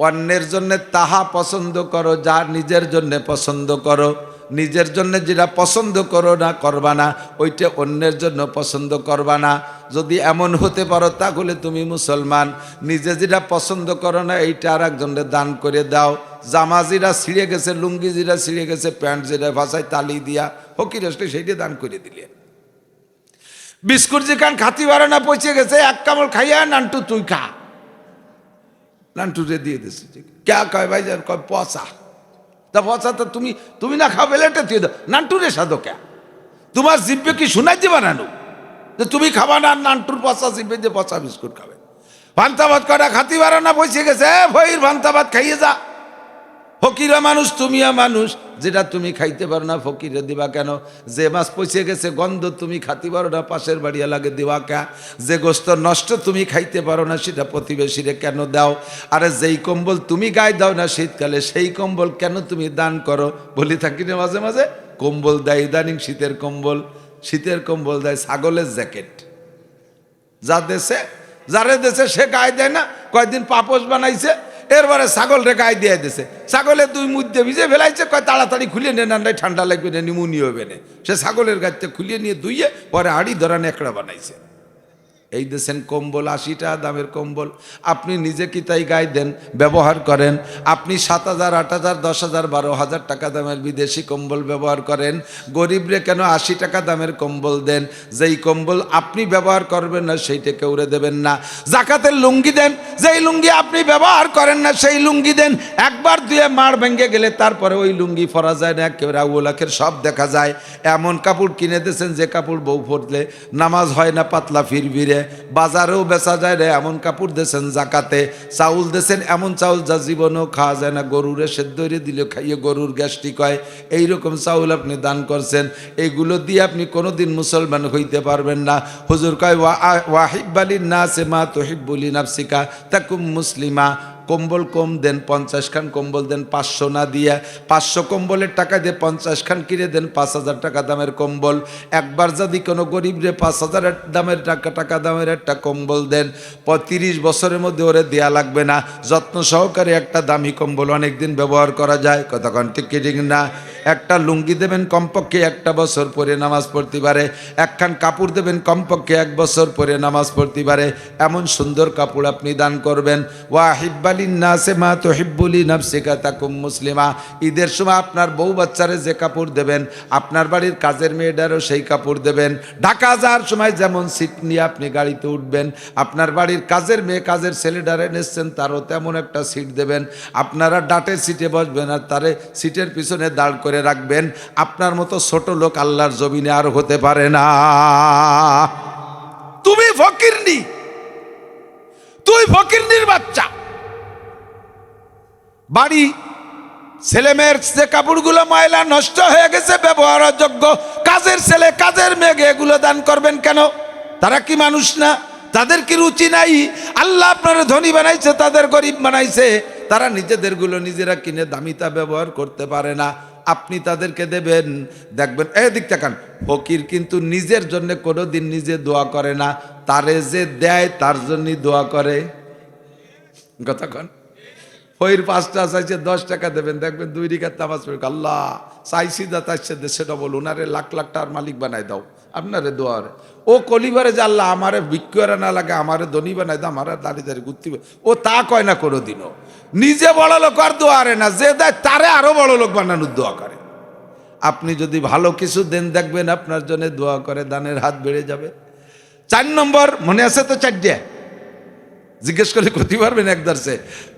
অন্যের জন্য তাহা পছন্দ করো যা নিজের জন্য পছন্দ করো। নিজের জন্য যেটা পছন্দ করো না করবা না, ওইটা অন্যের জন্য পছন্দ করবা না। যদি এমন হতে পারো তাহলে তুমি মুসলমান। নিজে যেটা পছন্দ করো না এইটা আর একজনের দান করে দাও। জামা যেটা ছিঁড়ে গেছে, লুঙ্গি যেটা ছিঁড়ে গেছে, প্যান্ট যেটা ভাষায় তালি দিয়া ফকির আসলে সেইটা দান করে দিলে। বিস্কুট যেখান খাতি বারো না পচে গেছে, এক কামড় খাইয়া নান্টু তুই খা, নান্টুরে দিয়ে দিছে। কে কয় ভাই যান, কয় পচা। তা পচা তো তুমি তুমি না খাও বেলেটা তুই দাও, নান্টুরে সাধো কে? তোমার জিব্বে কি শোনাই দিবা নানু যে তুমি খাবা না? নান্টুর পচা জিব্বে যে পচা বিস্কুট খাবে। ভান্তাবাদ কটা খাতি বারো না পচে গেছে, ভইর ভান্তাবাদ খাইয়ে যা। ফকিরা মানুষ, তুমিও মানুষ, যেটা তুমি খাইতে পারো না ফকিরে দিবা কেন? যে মাছ পচে গেছে গন্ধ তুমি খাতে পারো না, পাশের বাড়িয়া লাগে দিবা কে? যে গোস্ত নষ্ট তুমি খাইতে পারো না সেটা প্রতিবেশীরে কেন দাও? আরে যেই কম্বল তুমি গায়ে দাও না শীতকালে, সেই কম্বল কেন তুমি দান করো? বলি থাকি না মাঝে মাঝে, কম্বল দেয় ইদানিং শীতের কম্বল। শীতের কম্বল দেয় ছাগলের জ্যাকেট। যা দেশে, যারে দেশে সে গায়ে দেয় না, কয়েকদিন পাপোশ বানাইছে, এরপরে ছাগল রে গায়ে দিয়ে দিছে। ছাগলের দুই মুদ্দে ভিজে ফেলাইছে, কয় তাড়াতাড়ি খুলিয়ে নে, নান্ডায় ঠান্ডা লাগবে না, নিমুনিয়া হবে না। সে ছাগলের গাছতে খুলিয়ে নিয়ে ধুইয়ে পরে হাড়ি ধরা নেকড়া বানাইছে। এই দেশেন কম্বল 80 টাকা দামের কম্বল, আপনি নিজে কি তাই গায়ে দেন, ব্যবহার করেন? আপনি 7,000, 8,000, 10,000, 12,000 টাকা দামের বিদেশি কম্বল ব্যবহার করেন, গরিবরে কেন 80 টাকা দামের কম্বল দেন? যেই কম্বল আপনি ব্যবহার করবেন না সেইটাকে উড়ে দেবেন না। জাকাতের লুঙ্গি দেন, যেই লুঙ্গি আপনি ব্যবহার করেন না সেই লুঙ্গি দেন। একবার দুয়ে মার ভেঙে গেলে তারপরে ওই লুঙ্গি পরা যায় না, একেবারে আউলাখের সব দেখা যায়। এমন কাপড় কিনে দিয়েছেন যে কাপড় বউ পরলে নামাজ হয় না, পাতলা ফিরবিরে, বাজারেও বেচা যায় রে, এমন কাপড় দেন জাকাতে। চাউল দেন এমন চাউল যা জীবনেও খাওয়া যায় না, গরুরে সেদ্ধ দিলে খাইয়ে গরুর গ্যাস্ট্রিক হয়। এইরকম চাউল আপনি দান করছেন, এইগুলো দিয়ে আপনি কোনোদিন মুসলমান হইতে পারবেন না। হুজুর কয় ওয়াহিব্বালিন নাসে মা তুহিব্বুলি নাফসিকা তাকুম মুসলিমা। কম্বল কম দেন, 50 খান কম্বল দেন, 500 না দিয়ে। 500 কম্বলের টাকা দিয়ে 50 খান কিনে দেন 5,000 টাকা দামের কম্বল। একবার যদি কোনো গরিবরে 5,000 দামের টাকা দামের একটা কম্বল দেন, 30 বছরের মধ্যে ওরে দেয়া লাগবে না। যত্ন সহকারে একটা দামি কম্বল অনেকদিন ব্যবহার করা যায়। কতক্ষণ ঠিক ঠিক না? একটা লুঙ্গি দেবেন কমপক্ষে 1 বছর পরে নামাজ পড়তে পারে, একখান কাপড় দেবেন কমপক্ষে 1 বছর পরে নামাজ পড়তে পারে। এমন সুন্দর কাপড় আপনি দান করবেন। ওয়াহিব্বালিন নাসে মা তুহিব্বুলি নাফসিকা তাকুম মুসলিমা। ঈদের সময় আপনার বউ বাচ্চারে যে কাপড় দেবেন, আপনার বাড়ির কাজের মেয়েটারও সেই কাপড় দেবেন। ঢাকা যাওয়ার সময় যেমন সিট নিয়ে আপনি গাড়িতে উঠবেন, আপনার বাড়ির কাজের মেয়ে কাজের ছেলেটারে নিচ্ছেন তারও তেমন একটা সিট দেবেন। আপনারা ডাটের সিটে বসবেন আর তারে সিটের পিছনে দাঁড় করে রাখবেন। আপনার মতো ছোট লোক আল্লাহর জমিনে আর হতে পারে না। তুমি ফকিরনি, তুই ফকিরনির বাচ্চা। বাড়ি ছেলে মেয়ের যে কাপড়গুলো ময়লা নষ্ট হয়ে গেছে ব্যবহারের যোগ্য, কাজের ছেলে কাজের মেয়ে এগুলো দান করবেন কেন? তারা কি মানুষ না? তাদের কি রুচি নাই? আল্লাহ আপনারা ধনী বানাইছে, তাদের গরিব বানাইছে। তারা নিজেদেরগুলো নিজেরা কিনে দামিতা ব্যবহার করতে পারে না, আপনি তাদেরকে দেবেন। দেখবেন এদিক তাকান, ফকির কিন্তু নিজের জন্য কোনোদিন নিজে দোয়া করে না, তারে যে দেয় তার জন্যই দোয়া করে। কথা কন, ফকির 5টা চাইছে 10 টাকা দেবেন, দেখবেন 2 রিকাত নামাজ পড়ে আল্লাহ চাইছি যা চাইছে সেটা বল, উনারে লাখ লাখ টাকার মালিক বানাই দাও। আপনারে দোয়ারে ও কলিবারে যে আল্লাহ আমারে বিক্রি না লাগে, আমারে ধনী বানাই দাও, আমার দাঁড়িয়ে দাঁড়িয়ে ঘুরতে, ও তা কয় না কোনোদিনও। নিজে বড় লোক আর দোয়ারে না, যে দেয় তারে আরো বড় লোক বানানোর দোয়া করে। আপনি যদি ভালো কিছু দেন দেখবেন আপনার জন্য দোয়া করে, দানের হাত বেড়ে যাবে। 4 নম্বর মনে আছে তো? 4টে জিজ্ঞেস করে করতে পারবেন একদারসে।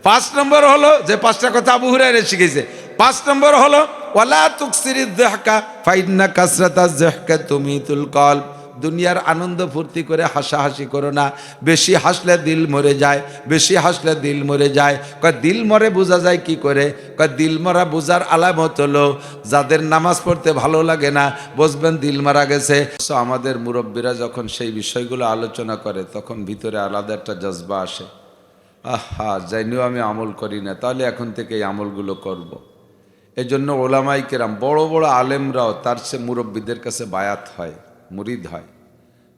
5 নম্বর হলো যে 5টা কথা আবু হুরায়রা শিখেছে। 5 নম্বর হলো ওয়ালা তুকসিরিদ যাহকা ফাইন্না কাসরাতাজ যাহকা তুমিতুল কলব। দুনিয়ার আনন্দ ফুর্তি করে হাসাহাসি করো না, বেশি হাসলে দিল মরে যায়, বেশি হাসলে দিল মরে যায়। কয় দিল মরে বোঝা যায় কি করে? কয় দিল মরা বোঝার আলামত হলো যাদের নামাজ পড়তে ভালো লাগে না, বুঝবেন দিল মারা গেছে। আমাদের মুরব্বীরা যখন সেই বিষয়গুলো আলোচনা করে তখন ভিতরে আলাদা একটা জজবা আসে, আহা জানিও আমি আমল করি না, তাহলে এখন থেকে এই আমলগুলো করব। এই জন্য ওলামাই কেরাম বড় বড় আলেমরাও তার সে মুরব্বীদের কাছে বায়াত হয়, মুরিদ হয়,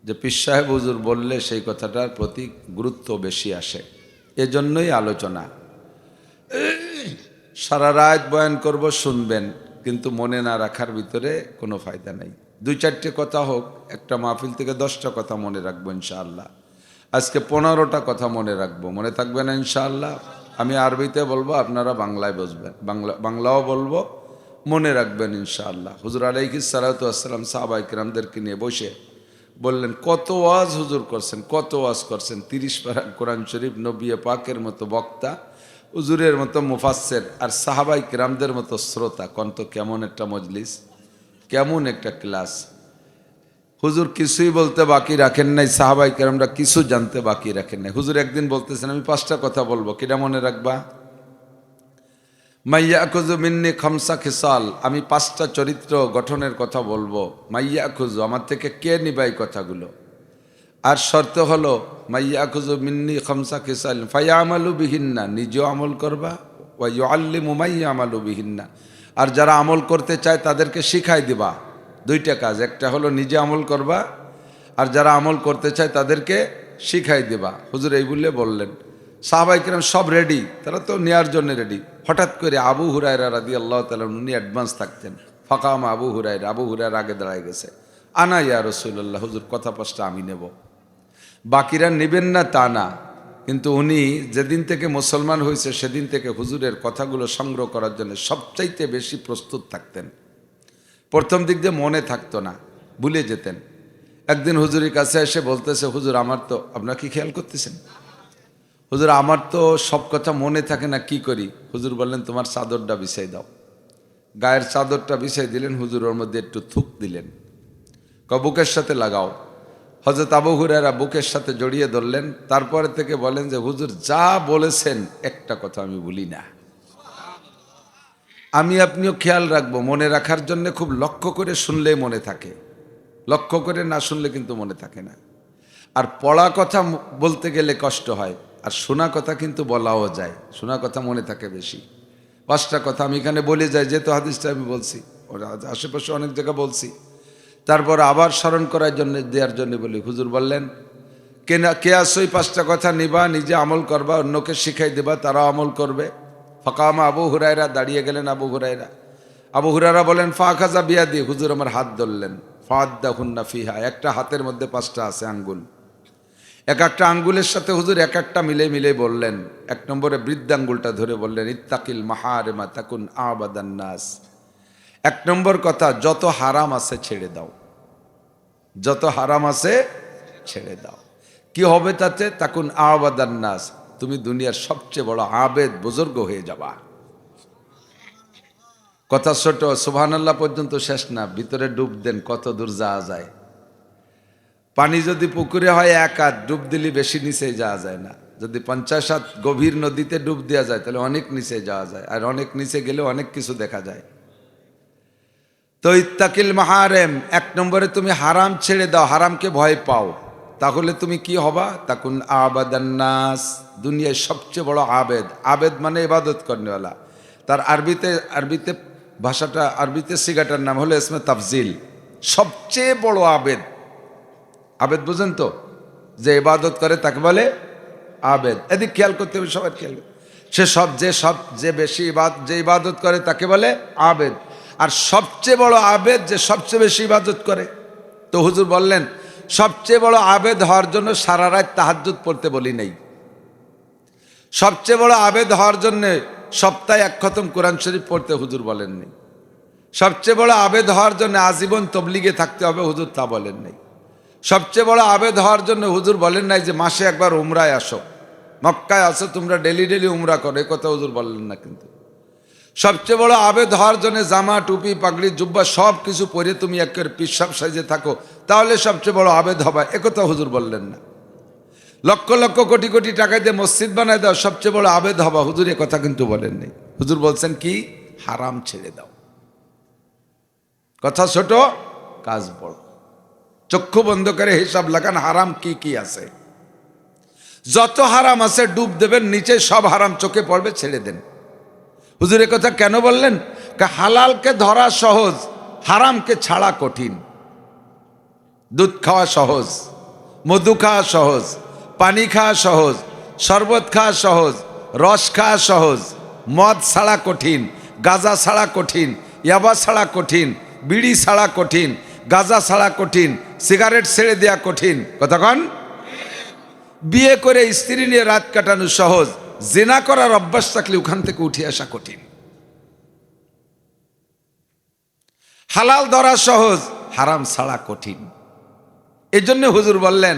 যে পীর সাহেব হুজুর বললে সেই কথাটার প্রতি গুরুত্ব বেশি আসে। এজন্যই আলোচনা। সারা রাত বয়ান করব, শুনবেন, কিন্তু মনে না রাখার ভিতরে কোনো ফায়দা নেই। 2-4টে কথা হোক, একটা মাহফিল থেকে 10টা কথা মনে রাখবো ইনশাআল্লাহ। আজকে 15টা কথা মনে রাখবো, মনে থাকবে না ইনশাআল্লাহ? আমি আরবিতে বলবো, আপনারা বাংলায় বসবেন, বাংলাও বলবো, মনে রাখবেন ইনশাআল্লাহ। হুজুর আলাইহিস সালাতু ওয়াসসালাম সাহাবায়ে কেরামদেরকে নিয়ে বসে বললেন, কত ওয়াজ হুজুর করছেন, কত ওয়াজ করছেন, 30 পারা কোরআন শরীফ, নবী পাকের মতো বক্তা, হুজুরের মতো মুফাসসির, আর সাহাবায়ে কেরামদের মতো শ্রোতা। কন্ত কেমন একটা মজলিস, কেমন একটা ক্লাস। হুজুর কিছুই বলতে বাকি রাখেন নাই, সাহাবায়ে কেরামরা কিছু জানতে বাকি রাখেন নাই। হুজুর একদিন বলতেছেন, আমি 5টা কথা বলবো, কিটা মনে রাখবা? মাইয়াকুযু মিন্নি খামসা খিসাল, আমি 5টা চরিত্র গঠনের কথা বলবো। মাইয়াকুযু, আমার থেকে কে নিবাই কথাগুলো। আর শর্ত হলো মাইয়াকুযু মিন্নি খামসা খিসাল ফায়ামালু বিহিন্না, নিজেও আমল করবা, ওয়া ইউআল্লিমু মাইয়ামালু বিহিন্না, আর যারা আমল করতে চায় তাদেরকে শিখাই দিবা। 2টা কাজ, একটা হলো নিজে আমল করবা, আর যারা আমল করতে চায় তাদেরকে শিখাই দিবা। হুজুর এই বললে বললেন, সাহাবায়ে কেরাম সব রেডি, তারা তো নেয়ার জন্য রেডি। হঠাৎ করে আবু হুরায়রা রাদিয়াল্লাহু তাআলা, উনি অ্যাডভান্স থাকতেন। ফাকামা আবু হুরায়রা আগে দাঁড়ায় গেছে। আনা ইয়া রাসূলুল্লাহ, হুজুর কথা 5টা আমি নেব। বাকিরা নেবেন না তা না, কিন্তু উনি যেদিন থেকে মুসলমান হয়েছে সেদিন থেকে হুজুরের কথাগুলো সংগ্রহ করার জন্য সবচাইতে বেশি প্রস্তুত থাকতেন। প্রথম দিক দিয়ে মনে থাকতো না, ভুলে যেতেন। একদিন হুজুরের কাছে এসে বলতেছে, হুজুর আমার তো, আপনারা কি খেয়াল করতেছেন? হুজুর আমার তো সব কথা মনে থাকে না, কি করি? হুজুর বললেন, তোমার চাদরটা বিছাই দাও। গায়ের চাদরটা বিছাই দিলেন, হুজুর ওর মধ্যে একটু থুক দিলেন, বুকের সাথে লাগাও। হযরত আবু হুরায়রা বুকের সাথে জড়িয়ে ধরলেন। তারপরে থেকে বলেন যে, হুজুর যা বলেছেন একটা কথা আমি ভুলি না। আমি আপনিও খেয়াল রাখবো, মনে রাখার জন্য খুব লক্ষ্য করে শুনলেই মনে থাকে, লক্ষ্য করে না শুনলে কিন্তু মনে থাকে না। আর পড়া কথা বলতে গেলে কষ্ট হয়, আর শোনা কথা কিন্তু বলাও যায়, শোনা কথা মনে থাকে বেশি। 5টা কথা আমি এখানে বলে যাই, যেহেতু হাদিসটা আমি বলছি, ওরা আশেপাশে অনেক জায়গা বলছি, তারপর আবার স্মরণ করার জন্য, দেওয়ার জন্য বলি। হুজুর বললেন, কে আসো, 5টা কথা নিবা, নিজে আমল করবা, অন্যকে শিখাই দেবা, তারাও আমল করবে। ফাকামা আবু হুরায়রা, দাঁড়িয়ে গেলেন আবু হুরায়রা বলেন, ফাখাযা বিয়াদি, হুজুর আমার হাত ধরলেন। ফাআদ্দাহুন্না ফিহা, একটা হাতের মধ্যে 5টা আছে আঙ্গুল, এক একটা আঙ্গুলের সাথে হুজুর এক একটা মিলে বললেন। 1 নম্বরে বৃদ্ধাঙ্গুলটা ধরে বললেন, ইত্তাকিল মাহারিমা তাকুন আবাদান নাস। 1 নম্বর কথা, যত হারাম আছে ছেড়ে দাও, যত হারাম আছে ছেড়ে দাও। কি হবে তাতে? তাকুন আবাদান নাস, তুমি দুনিয়ার সবচেয়ে বড় আবেদ বুজুর্গ হয়ে যাবা। কথা ছোট, সুবহানাল্লাহ পর্যন্ত শেষ না, ভিতরে ডুব দেন, কত দূর যাওয়া যায়। পানি যদি পুকুরে হয় 1 হাত, ডুব দিলে বেশি নিচে যাওয়া যায় না। যদি 50 হাত গভীর নদীতে ডুব দেওয়া যায় তাহলে অনেক নিচে যাওয়া যায়, আর অনেক নিচে গেলে অনেক কিছু দেখা যায়। তো ইত্তাকিল মাহারেম, 1 নম্বরে তুমি হারাম ছেড়ে দাও, হারামকে ভয় পাও, তাহলে তুমি কি হবা? তাকুন আবাদান নাস, দুনিয়ায় সবচেয়ে বড় আবেদ। আবেদ মানে ইবাদত করনেওয়ালা। তার আরবিতে ভাষাটা, আরবিতে সিগাটার নাম হলো ইসমে তাফজিল, সবচেয়ে বড় আবেদ। আবেদ বুঝেন তো, যে ইবাদত করে তাকে বলে আবেদ। এদিক খেয়াল করতে হবে, সবার খেয়াল। যে বেশি ইবাদত করে তাকে বলে আবেদ। আর সবচেয়ে বড় আবেদ যে সবচেয়ে বেশি ইবাদত করে। তো হুজুর বললেন, সবচেয়ে বড় আবেদ হওয়ার জন্য সারা রাত তাহাজ্জুদ পড়তে বলি নাই। সবচেয়ে বড় আবেদ হওয়ার জন্য সপ্তাহে 1 খতম কোরআন শরীফ পড়তে হুজুর বলেননি। সবচেয়ে বড় আবেদ হওয়ার জন্য আজীবন তবলিগে থাকতে হবে, হুজুর তা বলেন নাই। সবচেয়ে বড় আবেদ হওয়ার জন্য হুজুর বলেন নাই যে মাসে একবার উমরায় আসো, মক্কায় আসো, তোমরা ডেলি উমরা করো, এ কথা হুজুর বললেন না। কিন্তু সবচেয়ে বড় আবেদ হওয়ার জন্য জামা, টুপি, পাগড়ি, জুব্বা সব কিছু পরে তুমি একের পিসাব সাইজে থাকো, তাহলে সবচেয়ে বড় আবেদ হবে, একথা হুজুর বললেন না। লক্ষ লক্ষ কোটি কোটি টাকা দিয়ে মসজিদ বানায় দাও, সবচেয়ে বড় আবেদ হবা, হুজুর এ কথা কিন্তু বলেন নাই। হুজুর বলছেন কি? হারাম ছেড়ে দাও। কথা ছোট, কাজ বড়। চক্ষু বন্ধ করে হিসাব লাগান, হারাম কি কি আছে। যত হারাম আছে ডুব দেবেন নিচে, সব হারাম চোখে পড়বে, ছেড়ে দেন। হুজুর এ কথা কেন বললেন? হালালকে ধরা সহজ, হারামকে ছাড়া কঠিন। দুধ খাওয়া সহজ, মধু খাওয়া সহজ, পানি খাওয়া সহজ, শরবত খাওয়া সহজ, রস খাওয়া সহজ, মদ ছাড়া কঠিন, গাঁজা ছাড়া কঠিন, ইয়াবা ছাড়া কঠিন, বিড়ি ছাড়া কঠিন, গাঁজা ছাড়া কঠিন, সিগারেট ছেড়ে দেওয়া কঠিন। কতক্ষণ? বিয়ে করে স্ত্রী নিয়ে রাত কাটানো সহজ, জিনা করার অভ্যাস থাকলে ওখান থেকে উঠে আসা কঠিন। হালাল ধরা সহজ, হারাম ছাড়া কঠিন। এই জন্য হুজুর বললেন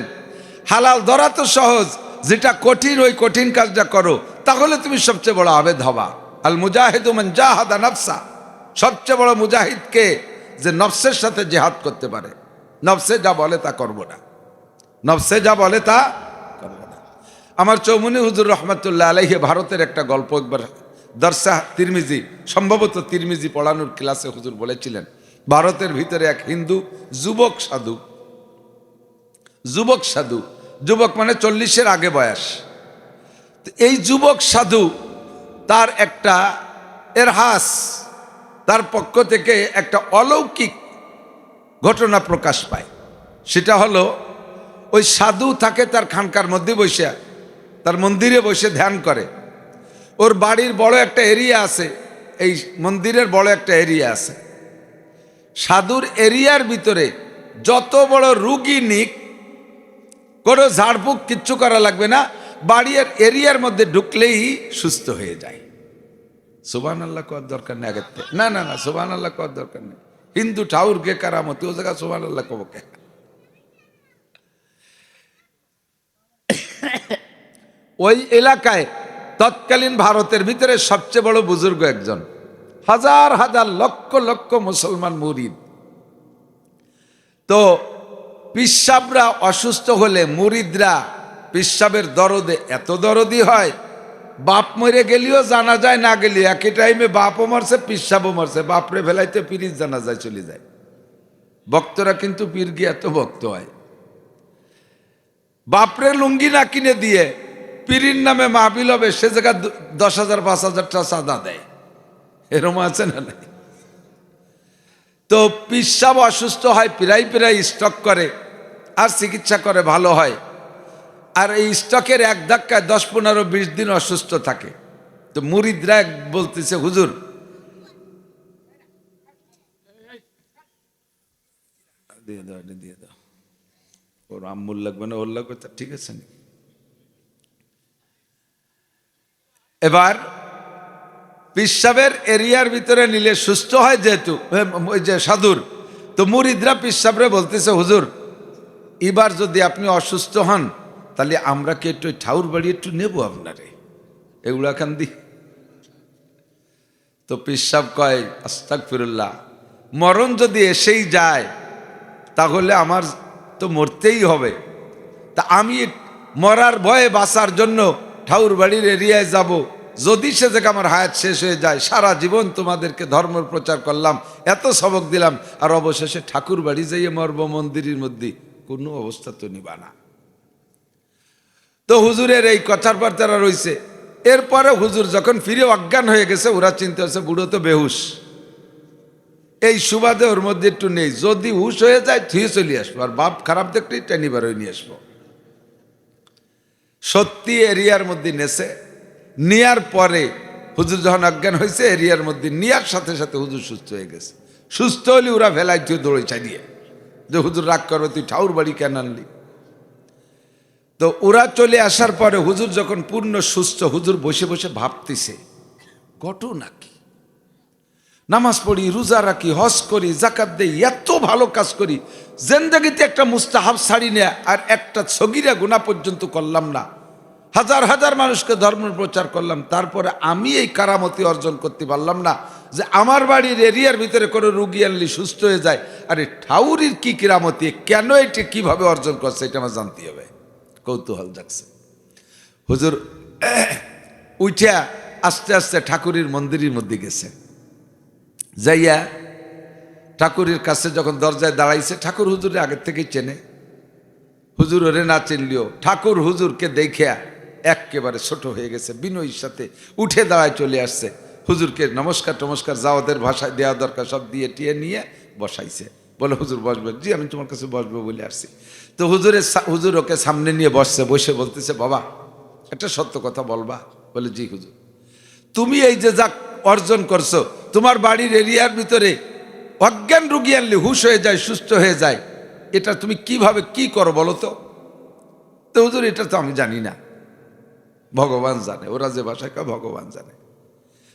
হালাল ধরা তো সহজ, যেটা কঠিন ওই কঠিন কাজটা করো, তাহলে তুমি সবচেয়ে বড় আবেদ হবা। আল মুজাহিদু মান জাহাদা নাফসা, সবচেয়ে বড় মুজাহিদকে যে নফসের সাথে জিহাদ করতে পারে। নফসে যা বলে তা করব না, নফসে যা বলে তা করব না। আমার চৌমুনি হুজুর রহমতুল্লাহ আলাইহি ভারতের একটা গল্প একবার দরসা তিরমিজি, সম্ভবত তিরমিজি পড়ানোর ক্লাসে হুজুর বলেছিলেন, ভারতের ভিতরে এক হিন্দু যুবক সাধু, যুবক সাধু, যুবক মানে 40-এর আগে বয়স। এই যুবক সাধু তার একটা এরহাস, তার পক্ষ থেকে একটা অলৌকিক ঘটনা প্রকাশ পায়। সেটা হলো ওই সাধু থাকে তার খানকার মধ্যে বসে, তার মন্দিরে বসে ধ্যান করে। ওর বাড়ির বড় একটা এরিয়া আছে, এই মন্দিরের বড় একটা এরিয়া আছে। সাধুর এরিয়ার ভিতরে যত বড় রুগী নিক, কোনো ঝাড়ফুঁক কিচ্ছু করা লাগবে না, বাড়ির এরিয়ার মধ্যে ঢুকলেই সুস্থ হয়ে যায়। সুবহানাল্লাহ করার দরকার নেই আগের থেকে, না না না, সুবহানাল্লাহ করার দরকার নেই। হিন্দু ঠাউর কে কারামতি, ও জায়গা সুবহানাল্লাহ কব কে? ওই এলাকায় তৎকালীন ভারতের ভিতরে সবচেয়ে বড় বুজুর্গ একজন, হাজার হাজার লক্ষ লক্ষ মুসলমান মুরিদ। তো পিসাবরা অসুস্থ হলে মুরিদরা পিসাবের দরদে এত দরদি হয়, বাপ মরে গেলেও জানা যায়, না গেলেও একই টাইমে বাপও মরছে পিসাবও মরছে, বাপরে ফেলাইতে পিরিজ জানা যায় চলে যায়। ভক্তরা কিন্তু পীর গিয়ে এত ভক্ত হয়, বাপরে লুঙ্গি না কিনে দিয়ে পীরির নামে মাহফিল হবে, সে জায়গা 10,000 5,000 টাকা চাঁদা দেয়। এরম আছে না নাই? তো পিসাব অসুস্থ হয়, প্রায় স্টক করে, আর চিকিৎসা করে, ভালো হয়। আর এই স্টকের এক ধাক্কায় 10, 15, 20 দিন অসুস্থ থাকে। তো মুরিদরা বলতেছে, হুজুর দিয়ে দাও, দিয়ে দাও, ওর আম্মুল লাগবে না, ওর লাগবে, ঠিক আছে। এবার পিসাবের এরিয়ার ভিতরে নিলে সুস্থ হয় যেহেতু ওই যে সাধুর, তো মুরিদরা পিসাবরে বলতেছে, হুজুর এবার যদি আপনি অসুস্থ হন তাহলে আমরা কি একটু ঠাউর বাড়ি একটু নেবো আপনারে, এগুলা খান দি। তো পিসাব কয়, আস্তাগফিরুল্লাহ, মরণ যদি এসেই যায় তাহলে আমার তো মরতেই হবে, তা আমি মরার ভয়ে বাঁচার জন্য ঠাউর বাড়ির এরিয়ায় যাব, যদি সে জায়গা আমার হায়াত শেষ হয়ে যায়, সারা জীবন তোমাদেরকে ধর্ম প্রচার করলাম, এত সবক দিলাম, আর অবশেষে ঠাকুর বাড়ি যাইয়ে মরব মন্দিরের মধ্যে, কোনো অবস্থা তো নিবা না। তো হুজুরের এই কথার পর তারা রয়েছে। এরপরে হুজুর যখন ফিরে অজ্ঞান হয়ে গেছে, ওরা চিন্তা হচ্ছে বুড়ো তো বেহুশ, এই সুবাদে ওর মধ্যে একটু নেই, যদি হুশ হয়ে যায় থুয়ে চলে আসবো, আর বাপ খারাপ দেখলেই টেনি বারোয় নিয়ে আসবো। সত্যি এরিয়ার মধ্যে নেছে, নেয়ার পরে হুজুর যখন অজ্ঞান হয়েছে, এরিয়ার মধ্যে নেয়ার সাথে সাথে হুজুর সুস্থ হয়ে গেছে। সুস্থ হলে ওরা ভেলায় তুই দৌড়ে চালিয়ে যে হুজুর রাগ করবে, তুই ঠাউর বাড়ি কেন আনলি? তো ওরা চলে আসার পরে হুজুর যখন পূর্ণ সুস্থ, হুজুর বসে বসে ভাবতেছে ঘটনা কি, নামাজ পড়ি, রোজা রাখি, হজ করি, জাকাত দেই, এত ভালো কাজ করি, জিন্দেগিতে একটা মুস্তাহাব ছাড়ি না, আর একটা সগীরা গুনাহ পর্যন্ত করলাম না, হাজার হাজার মানুষকে ধর্ম প্রচার করলাম, তারপরে আমি এই কারামতি অর্জন করতে পারলাম না যে আমার বাড়ির এরিয়ার ভিতরে কোনো রুগী আনলি সুস্থ হয়ে যায়। আরে ঠাউরির কি কিরামতি, কেন এটা কিভাবে অর্জন করছে, এটা আমার জানতে হবে, কৌতূহল জাগছে। হুজুর উঠিয়া আস্তে আস্তে ঠাকুরের মন্দিরের মধ্যে গেছে, যাইয়া ঠাকুরের কাছে যখন দরজায় দাঁড়াইছে, ঠাকুর হুজুরে আগের থেকেই চেনে, হুজুর ওরে না চিনলিও ঠাকুর হুজুরকে দেখিয়া একেবারে ছোট হয়ে গেছে, বিনয়ের সাথে উঠে দাঁড়ায় চলে আসছে, হুজুরকে নমস্কার টমস্কার যা ওদের ভাষায় দেওয়া দরকার সব দিয়ে টিয়ে নিয়ে বসাইছে। বলে হুজুর বসবে? জি আমি তোমার কাছে বসবো বলে আসছি। তো হুজুর ওকে সামনে নিয়ে বসছে, বসে বলতেছে, বাবা একটা সত্য কথা বলবা? বলে জি হুজুর। তুমি এই যে যা অর্জন করছো, তোমার বাড়ির এরিয়ার ভিতরে অজ্ঞান রুগী আনলে হুশ হয়ে যায়, সুস্থ হয়ে যায়, এটা তুমি কিভাবে কি করো বলো তো? তো হুজুর এটা তো আমি জানি না, ভগবান জানে। ওরা যে ভাষায় কয় ভগবান জানে।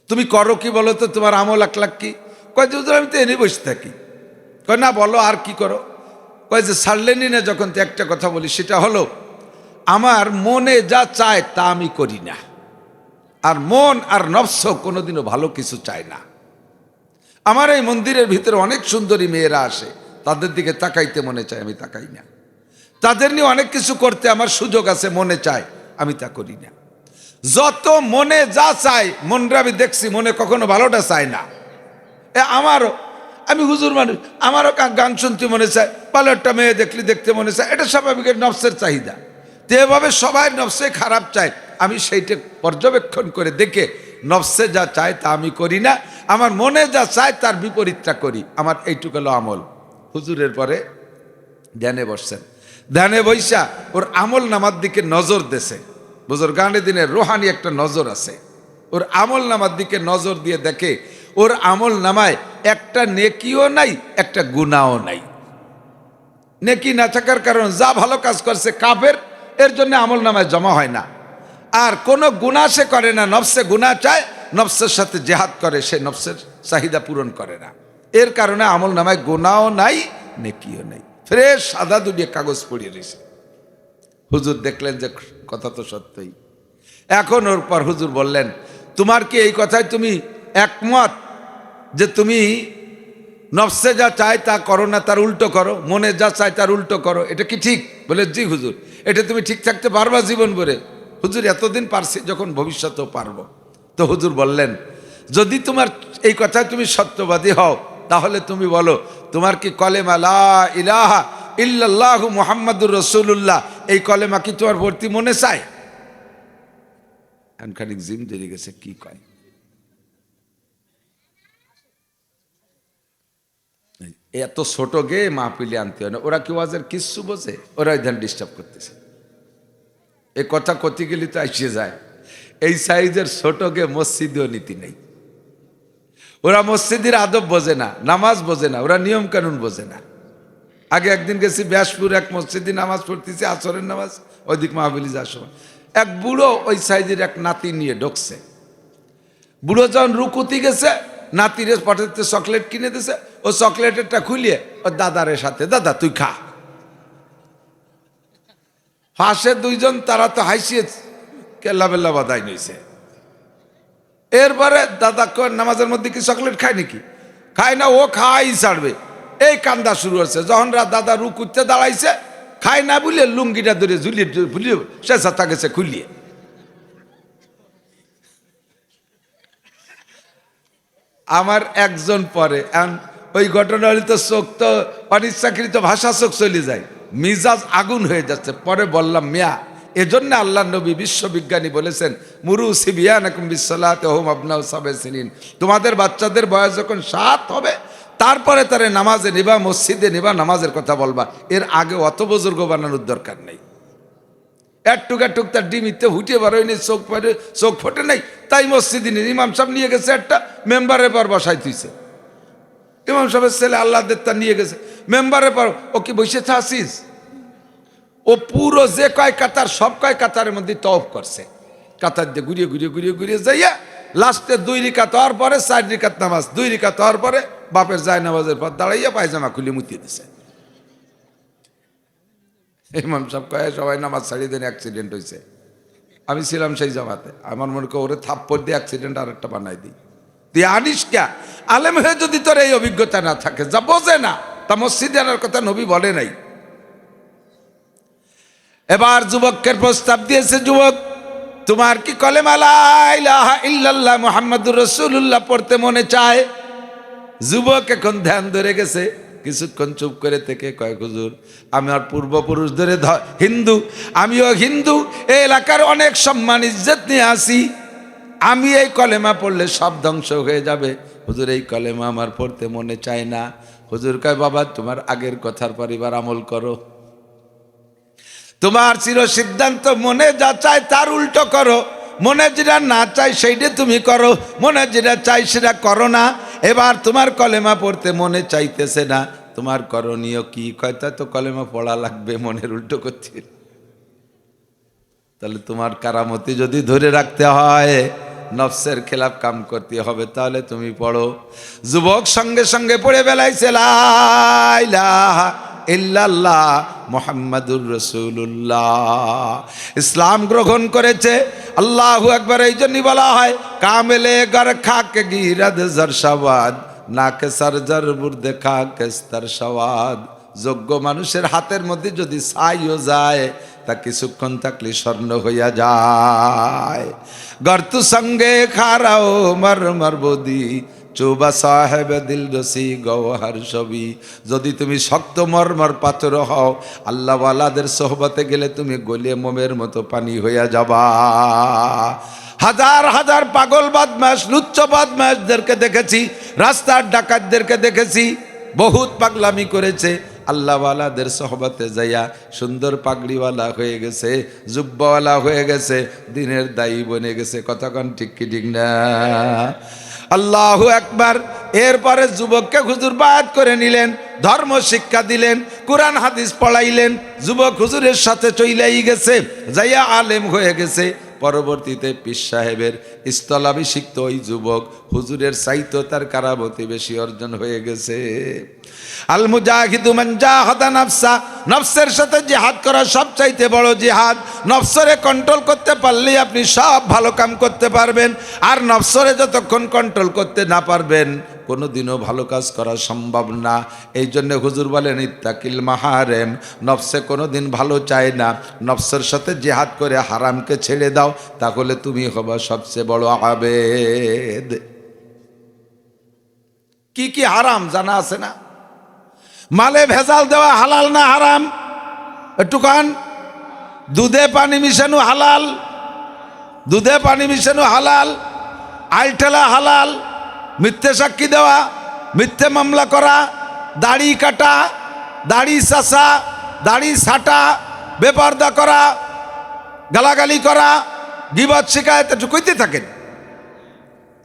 তুমি করো কি বলো তো? তোমার আমল আকলাক কি? কয় যে হুজুর আমি তো এনে বসে থাকি। কয় না, বলো আর কি করো? কয় যে ছাড়লেনি না যখন, তো একটা কথা বলি, সেটা হলো আমার মনে যা চায় তা আমি করি না, আর মন আর নফস কোনোদিনও ভালো কিছু চায় না। আমার এই মন্দিরের ভিতরে অনেক সুন্দরী মেয়েরা আসে, তাদের দিকে তাকাইতে মনে চায়, আমি তাকাই না। তাদের নিয়ে অনেক কিছু করতে আমার সুযোগ আছে, মনে চায়, আমি তা করি না। যত মনে যা চায়, মনরা আমি দেখছি মনে কখনো ভালোটা চায় না। আমারও, আমি হুজুর মানুষ, আমারও গান শুনতে মনে চায়, ভালো একটা মেয়ে দেখলে দেখতে মনে চায়, এটা স্বাভাবিক, নফসের চাহিদা। তো এভাবে সবাই নফসে খারাপ চায়, আমি সেইটা পর্যবেক্ষণ করে দেখে নফসে যা চায় তা আমি করি না, আমার মনে যা চায় তার বিপরীতটা করি। আমার এইটুকু হলো আমল। হুজুরের পরে ধ্যানে বসছেন, ধ্যানে বৈশা ওর আমল নামার দিকে নজর দেছে। বুজুর্গানে দিনের রোহানি একটা নজর আছে, ওর আমল নামার দিকে নজর দিয়ে দেখে ওর আমল নামায় একটা নেকিও নাই, একটা গুনাহও নাই। নেকি না থাকার কারণ যা ভালো কাজ করছে কাফের, এর জন্য আমল নামায় জমা হয় না। আর কোনো গুনাহ সে করে না, নফসে গুনাহ চায়, নফসের সাথে জেহাদ করে, সে নফসের চাহিদা পূরণ করে না। এর কারণে আমল নামায় গুনাহও নাই, নেকিও নাই, ফ্রেশ সাদা দুনিয়া কাগজ পড়িয়ে রয়েছে। হুজুর দেখলেন যে কথা তো সত্যই। এখন ওর পর হুজুর বললেন, তোমার কি এই কথায় তুমি একমত যে তুমি নফসে যা চায় তা করো না, তার উল্টো করো, মনে যা চায় তার উল্টো করো, এটা কি ঠিক? বলে জি হুজুর, এটা তুমি ঠিক থাকতে পারবা জীবন ভরে? হুজুর এতদিন পারছি, যখন ভবিষ্যতেও পারবো। তো হুজুর বললেন, যদি তোমার এই কথায় তুমি সত্যবাদী হও, তাহলে তুমি বলো, তোমার কি কলেমা লা ইলাহা ইল্লাল্লাহু মুহাম্মাদুর রাসূলুল্লাহ, এই কলেমা কি তোমার ভর্তি মনে চায়? খানিক জিম ধরে গেছে, কি কয়? এত ছোট গে মাহফিলে আনতে হয় না, ওরা কেউ আজের কিচ্ছু বোঝে, ওরা ধ্যান ডিস্টার্ব করতেছে। এই কথা কতি গেলি তো আসিয়ে যায়, এই সাইজের ছোট গে মসজিদেও নীতি নেই। ওরা মসজিদের আদব বোঝে না, নামাজ বোঝে না, ওরা নিয়ম কানুন বোঝে না। আগে একদিন গেছি ব্যাসপুর, এক মসজিদে নামাজ পড়তেছি, আসরের নামাজ, ওইদিক মাহফিলি যাওয়ার সময় এক বুড়ো ওই সাইজের এক নাতি নিয়ে ঢুকছে। বুড়ো যখন রুকুতি গেছে, নাতিরে পাঠাতে চকলেট কিনে দিছে, ও চকলেটেরটা খুলিয়ে ওর দাদারের সাথে, দাদা তুই খা। পাশে দুইজন, তারা তো হাসিয়ে কেল্লা বেল্লা বাদাই নিয়েছে। এরপরে দাদা নামাজের মধ্যে কি চকলেট খায় নাকি? খায় না, ও খাই ছাড়বে, এই কান্দা শুরু হচ্ছে। যখন দাদা রুকুতে দাঁড়াইছে, খায় না বলে লুঙ্গিটা ধরে ঝুলিয়ে ভুলিয়ে সে ছাতা গেছে খুলিয়ে। আমার একজন পরে, ওই ঘটনা হলে তো চোখ তো অনিচ্ছাকৃত ভাষা চোখ চলে যায়, মিজাজ আগুন হয়ে যাচ্ছে। পরে বললাম, মিয়া, এজন্য আল্লাহ নবী বিশ্ববিজ্ঞানী বলেছেন, মুরু সিবিয়ানাকুম বিসসালাতি ওয়া হুম আবনাউ সাবঈ সিনিন, তোমাদের বাচ্চাদের বয়স যখন 7 হবে, তারপরে তারে নামাজে নিবা, মসজিদে নিবা, নামাজের কথা বলবা। এর আগে অত বুজুর্গ বানানোর দরকার নেই। একটুক তার ডিমিতে হুটিয়ে বারোয়নি, চোখ ফোটে নাই, তাই মসজিদে নিয়ে ইমাম সাহেব নিয়ে গেছে, একটা মেম্বারের পর বসাই তুইছে। ইমাম সাহেবের ছেলে আল্লাহ দেবতা নিয়ে গেছে মেম্বারের পর, ও কি বসে আসিস? ও পুরো যে কয় কাতার, সব কয় কাতারের মধ্যে তওয়াফ করছে, কাতার দিয়ে ঘুরিয়ে ঘুরিয়ে ঘুরিয়ে ঘুরিয়ে যাইয়া লাস্টে 2 রিকাত হওয়ার পরে 4 রিকাত নামাজ, 2 রিকাত হওয়ার পরে বাপের যায় নামাজের পর দাঁড়াইয়া পায়জামা খুলে মুতিয়ে দিছে। ইমাম সাহেব কয়ে সবাই নামাজ ছাড়িয়ে দেন, অ্যাক্সিডেন্ট হয়েছে। আমি ছিলাম সেই জামাতে, আমার মনে করি ওরে থাপ্পড় দিয়ে অ্যাক্সিডেন্ট আর একটা বানাই দিই। তুই আনিস কে? আলেম হয়ে যদি তোর এই অভিজ্ঞতা না থাকে, যা বোঝে না, তা মসজিদে আনার কথা নবী বলে নাই। এবার যুবকের প্রস্তাব দিয়েছে, যুবক, তোমার কি কলেমা লা ইলাহা ইল্লাল্লাহ মুহাম্মাদুর রাসূলুল্লাহ পড়তে মনে চায়? যুবক এখন ধ্যান ধরে গেছে, কিছুক্ষণ চুপ করে থেকে কয়, হুজুর, আমার পূর্বপুরুষ ধরে হিন্দু, আমিও হিন্দু, এই এলাকার অনেক সম্মান ইজ্জত নিয়ে আসি, আমি এই কলেমা পড়লে সব ধ্বংস হয়ে যাবে। হুজুর, এই কলেমা আমার পড়তে মনে চায় না। হুজুর কয়, বাবা, তোমার আগের কথার পর এবার আমল করো, তোমার চির সিদ্ধান্ত, মনে যা চায় তার উল্টো করো, মনে যেটা না চাই সেইটা তুমি করো, মনে যেটা চাই সেটা করো না। এবার তোমার কলেমা পড়তে মনে চাইতেছে না, তোমার করণীয় কি? কয়টা তো কলেমা পড়া লাগবে, মনের উল্টো করছে। তাহলে তোমার কারামতি যদি ধরে রাখতে হয়, নফসের খেলাফ কাম করতে হবে, তাহলে তুমি পড়ো। যুবক সঙ্গে সঙ্গে পড়ে বেলাইছে লা ইলাহা ইল্লাল্লাহ মুহাম্মাদুর রাসূলুল্লাহ, ইসলাম গ্রহণ করেছে। আল্লাহু আকবার এই জন্যই বলা হয় কামেলে গর খাকে গিরাদ জরশাবাদ নাকে সরজর বুর্দে খাকে স্তর সওয়াদ। যোগ্য মানুষের হাতের মধ্যে যদি ছাইও যায়, তা কিছুক্ষণ থাকলে স্বর্ণ হইয়া যায়। গর্তু সঙ্গে খারাও মর বদি চৌবা সাহেব দিল রসি গওহার ছবি। যদি তুমি শক্ত মরমর পাথর হও, আল্লাহওয়ালাদের সোহবতে গেলে তুমি গলিয়ে মোমের মতো পানি হইয়া যাবা। হাজার হাজার পাগল বদমাশ, লুচ্চ বদমাশদেরকে দেখেছি, রাস্তার ডাকাতদেরকে দেখেছি, বহুত পাগলামি করেছে। আল্লাহওয়ালাদের সোহবতে যাইয়া সুন্দর পাগড়িওয়ালা হয়ে গেছে, জুব্বাওয়ালা হয়ে গেছে, দিনের দায়ী বনে গেছে। কতক্ষণ ঠিক কি ঠিক না? আল্লাহু আকবার। এরপরে যুবককে হুজুর বায়াত করে নিলেন, ধর্ম শিক্ষা দিলেন, কোরআন হাদিস পড়াইলেন। যুবক হুজুরের সাথে চইলাই গেছে, যাইয়া আলেম হয়ে গেছে। পরবর্তীতে পীর সাহেবের স্থলাভিষিক্ত ওই যুবক হুজুরের চাইতো তার কারামতি বেশি অর্জন হয়ে গেছে। আল মুজাহিদু মান জাহাদা নাফসা, নফসের সাথে জিহাদ করা সবচাইতে বড় জিহাদ। নফসরে কন্ট্রোল করতে পারলেই আপনি সব ভালো কাম করতে পারবেন। আর নফসরে যতক্ষণ কন্ট্রোল করতে না পারবেন, কোনোদিনও ভালো কাজ করা সম্ভব না। এই জন্য হুজুর বলেন ইত্তাকিল মাহারেম, নফসে কোনোদিন ভালো চায় না। নফসের সাথে জিহাদ করে হারামকে ছেড়ে দাও, তাহলে তুমি হবা সবচেয়ে বড় আবেদ। কি কি হারাম জানা আছে না? মালে ভেজাল দেওয়া হালাল না হারাম? একটু কান। দুধে পানি মিশানো হালাল, দুধে পানি মিশানো হালাল। আইলঠেলা হালাল। মিথ্যে সাক্ষী দেওয়া, মিথ্যে মামলা করা, দাড়ি কাটা, দাড়ি চাষা, দাড়ি ছাটা, বেপরদা করা, গালাগালি করা, গীবত শিকায়ত, একটু কইতে থাকেন।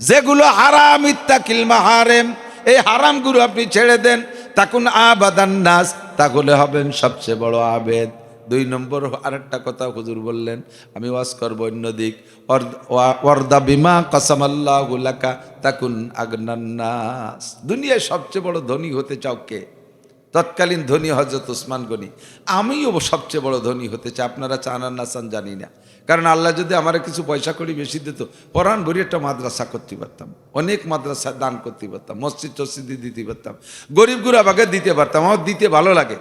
যেগুলো হারাম, ইত্তাকিল মাহারেম, এই হারামগুলো আপনি ছেড়ে দেন, তাকুন আবাদান নাস, তাহলে হবেন সবচেয়ে বড় আবেদ। 2 নম্বর আরেকটা কথা হুজুর বললেন, আমি ওয়াজ করব অন্যদিক। ওয়ারদা বিমা কাসামাল্লাহু লাকা তাকুন আগনান নাস। দুনিয়ায় সবচেয়ে বড় ধনী হতে চাও কে? তৎকালীন ধনী হযরত উসমান গনি। আমিও সবচেয়ে বড় ধনী হতে চাই। আপনারা চান আর না চান জানি না, কারণ আল্লাহ যদি আমার কিছু পয়সা করি বেশি দিত, পরাণ ভরি একটা মাদ্রাসা করতে পারতাম, অনেক মাদ্রাসা দান করতে পারতাম, মসজিদ টসজিদ দিতে পারতাম, গরিব গুরাবাকে দিতে পারতাম। আমার দিতে ভালো লাগে,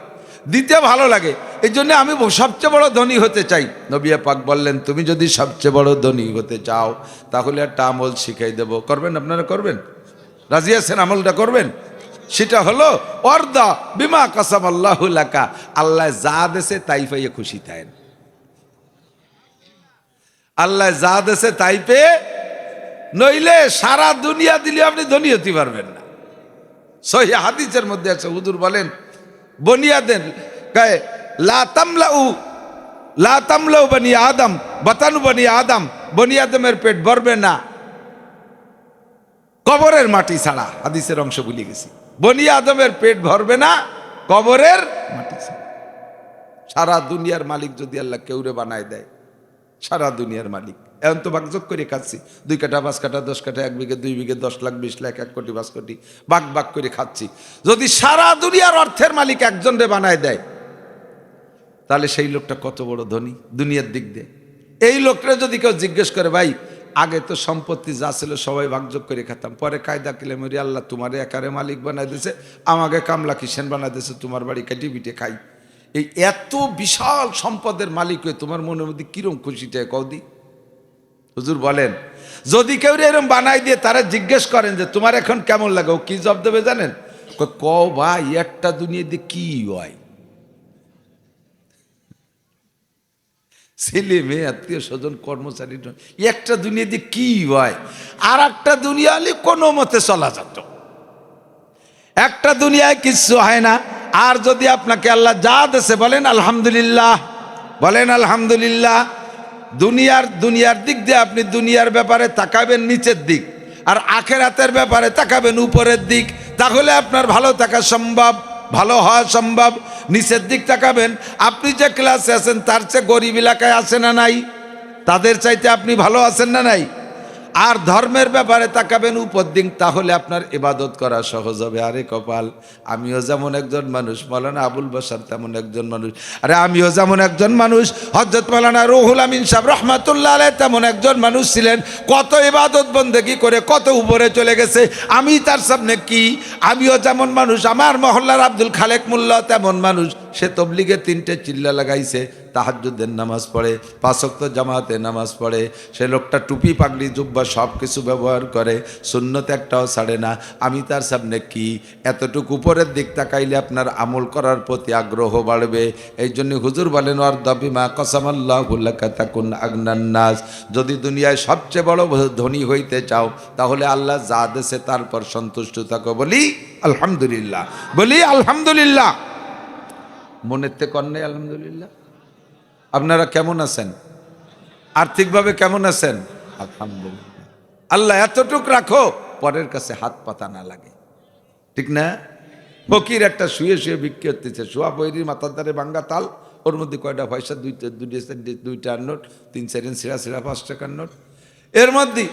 দিতে ভালো লাগে। এই জন্য আমি সবচেয়ে বড় ধনী হতে চাই। নবী পাক বললেন, তুমি যদি সবচেয়ে বড় ধনী হতে চাও, তাহলে একটা আমল শিখাই দেব, করবেন? আপনারা করবেন? রাজি আছেন? আমলটা করবেন? সেটা হলো ওয়ারদা বিমা কাসামাল্লাহু লাকা, আল্লাহ যা দেশে তাই পাইয়ে খুশি থাকেন। আল্লাহ যা দেশে তাই পেয়ে, নইলে সারা দুনিয়া দিলে আপনি ধনী হতে পারবেন না। সহিহ হাদিসের মধ্যে আছে, হুজুর বলেন বনিয়াদেন কয় লা তামলাউ বনি আদম বাতানু বনি আদম, বনি আদমের পেট ভরবে না কবরের মাটি ছাড়া। হাদিসের অংশ ভুলে গেছি। বনি আদমের পেট ভরবে না কবরের মাটি ছাড়া। সারা দুনিয়ার মালিক যদি আল্লাহ কেউরে বানায় দেয়, সারা দুনিয়ার মালিক, এখন তো ভাগযোগ করে খাচ্ছি, 2 কাঠা 5 কাঠা 10 কাঠা 1 বিঘে 2 বিঘে 10 লাখ 20 লাখ 1 কোটি 5 কোটি ভাগ ভাগ করে খাচ্ছি। যদি সারা দুনিয়ার অর্থের মালিক একজন রে বানায় দেয়, তাহলে সেই লোকটা কত বড় ধনী দুনিয়ার দিক দিয়ে। এই লোকটা যদি কেউ জিজ্ঞেস করে, ভাই আগে তো সম্পত্তি যা ছিল সবাই ভাগযোগ করে খেতাম, পরে কায়দা কিলে মরি আল্লাহ তোমারে একারে মালিক বানায় দিয়েছে, আমাকে কামলা কিষেন বানায় দিয়েছে, তোমার বাড়ি কেটে পিঠে খাই। এই এত বিশাল সম্পদের মালিক হয়ে তোমার মনের মধ্যে কিরম খুশিটা কদি? হুজুর বলেন, যদি কেউ এরকম বানাই দিয়ে তারা জিজ্ঞেস করেন যে তোমার এখন কেমন লাগে, ও কি জবাব দেবে জানেন? ক ভাই একটা দুনিয়া দিয়ে কি হয়, ছেলে মেয়ে আত্মীয় স্বজন কর্মচারী, একটা দুনিয়া দিয়ে কি হয়? আর একটা দুনিয়া হলে কোনো মতে চলা যেত। একটা দুনিয়ায় কিচ্ছু হয় না। আর যদি আপনাকে আল্লাহ যা দেশে, বলেন আলহামদুলিল্লাহ, বলেন আলহামদুলিল্লাহ। দুনিয়ার দিক দিয়ে আপনি দুনিয়ার ব্যাপারে তাকাবেন নিচের দিক, আর আখেরাতের ব্যাপারে তাকাবেন উপরের দিক, তাহলে আপনার ভালো থাকা সম্ভব, ভালো হওয়া সম্ভব। নিচের দিক তাকাবেন, আপনি যে ক্লাসে আছেন তার চেয়ে গরিব এলাকায় আছে না নাই, তাদের চাইতে আপনি ভালো আছেন না নাই। আর ধর্মের ব্যাপারে তাকাবেন উপর দিক, তাহলে আপনার ইবাদত করা সহজ হবে। আরে কপাল, আমিও যেমন একজন মানুষ, মাওলানা আবুল বাশার তেমন একজন মানুষ, আরে আমিও যেমন একজন মানুষ, হযরত মাওলানা রুহুল আমিন সাহেব রহমাতুল্লাহ আলাইহি তেমন একজন মানুষ ছিলেন। কত ইবাদত বন্দেগি করে কত উপরে চলে গেছে, আমি তার সামনে কি? আমিও যেমন মানুষ, আমার মহল্লার আব্দুল খালেক মোল্লা তেমন মানুষ, সে তবলিগে 3টে চিল্লা লাগাইছে, তাহাজ্জুদের নামাজ পড়ে, 5 ওয়াক্ত জামাতে নামাজ পড়ে, সে লোকটা টুপি পাগড়ি জুব্বা সব কিছু ব্যবহার করে, সুন্নত একটাও ছাড়ে না। আমি তার সামনে কি? এতটুকু উপরের দিক তাকাইলে আপনার আমল করার প্রতি আগ্রহ বাড়বে। এই জন্য হুজুর বলেন, ওয়ারদা বিমা কসামাল্লাহু লাকা তাকুন আগনান নাস। যদি দুনিয়ায় সবচেয়ে বড় ধনী হইতে চাও, তাহলে আল্লাহ যা দেশে তারপর সন্তুষ্ট থাকো। বলি আলহামদুলিল্লাহ, বলি আলহামদুলিল্লাহ। মনের থেকে কন্যা আলহামদুলিল্লাহ। আপনারা কেমন আছেন? আর্থিকভাবে কেমন আছেন? আলহামদুলিল্লাহ। আল্লাহ এতটুক রাখো পরের কাছে হাত পাতা না লাগে, ঠিক না? ফকির একটা শুয়ে শুয়ে বিক্রি করতেছে, শোয়া বৈরির মাথার ধারে ভাঙ্গা তাল, ওর মধ্যে কয়টা পয়সা, দুইটার নোট, 3-4 ছিঁড়া 5 টাকার নোট। এর মধ্যে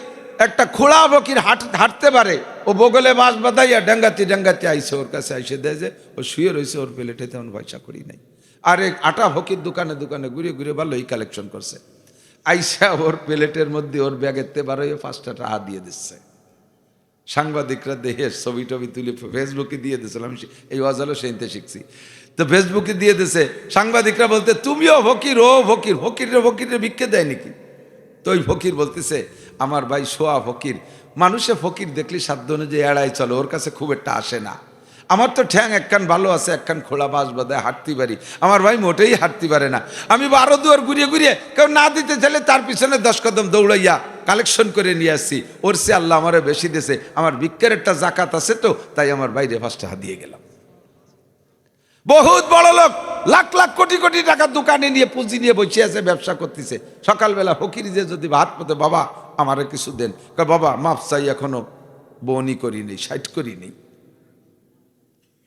একটা খোড়া ফকির হাঁটতে পারে, ও বগলে বাঁশ বাঁধাইয়া ডাঙ্গাতে আইসে, ওর কাছে আইসে দেয় যে ও শুয়ে রয়েছে, ওর প্লেটে তেমন পয়সা করি নাই। আর এক আটা ফকির দোকানে ঘুরে ঘুরে ভালোই কালেকশন করছে, আইসা ওর প্লেটের মধ্যে ওর ব্যাগের তে বারোয় 5টা টাকা দিয়ে দিচ্ছে। সাংবাদিকরা দেখে ছবি টবি তুলে ফেসবুকে দিয়ে দিয়েছিল, আমি এই অজালো সেইতে শিখছি, তো ফেসবুকে দিয়ে দিছে। সাংবাদিকরা বলতে, তুমিও ফকির, ও ফকির, ফকিরে ভিক্ষে দেয় নাকি? তো ওই ফকির বলতেছে, আমার ভাই শোয়া ফকির, মানুষে ফকির দেখলে সাধ্য অনুযায়ী এড়াই চলো, ওর কাছে খুব একটা আসে না। আমার তো ঠ্যাং একখান ভালো আছে, একখান খোলা বাঁশ বাঁধায় হাঁটতে পারি, আমার ভাই মোটেই হাঁটতে পারে না। আমি 12 দুয়ার ঘুরিয়ে কেউ না দিতে চাইলে তার পিছনে 10 কদম দৌড়াইয়া কালেকশন করে নিয়ে আসছি, ওর সে আল্লাহ আমারে বেশি দিয়েছে, আমার ভিক্ষের একটা জাকাত আছে, তো তাই আমার বাইরে 5 টাকা দিয়ে গেলাম। বহুত বড় লোক, লাখ লাখ কোটি কোটি টাকা দোকানে নিয়ে পুঁজি নিয়ে বসে আছে, ব্যবসা করতেছে। সকালবেলা ফকির যে যদি ভাত পথে, বাবা আমারে কিছু দেন, বাবা মাপ চাই, এখনো বনি করি নেই, 60 করি নেই,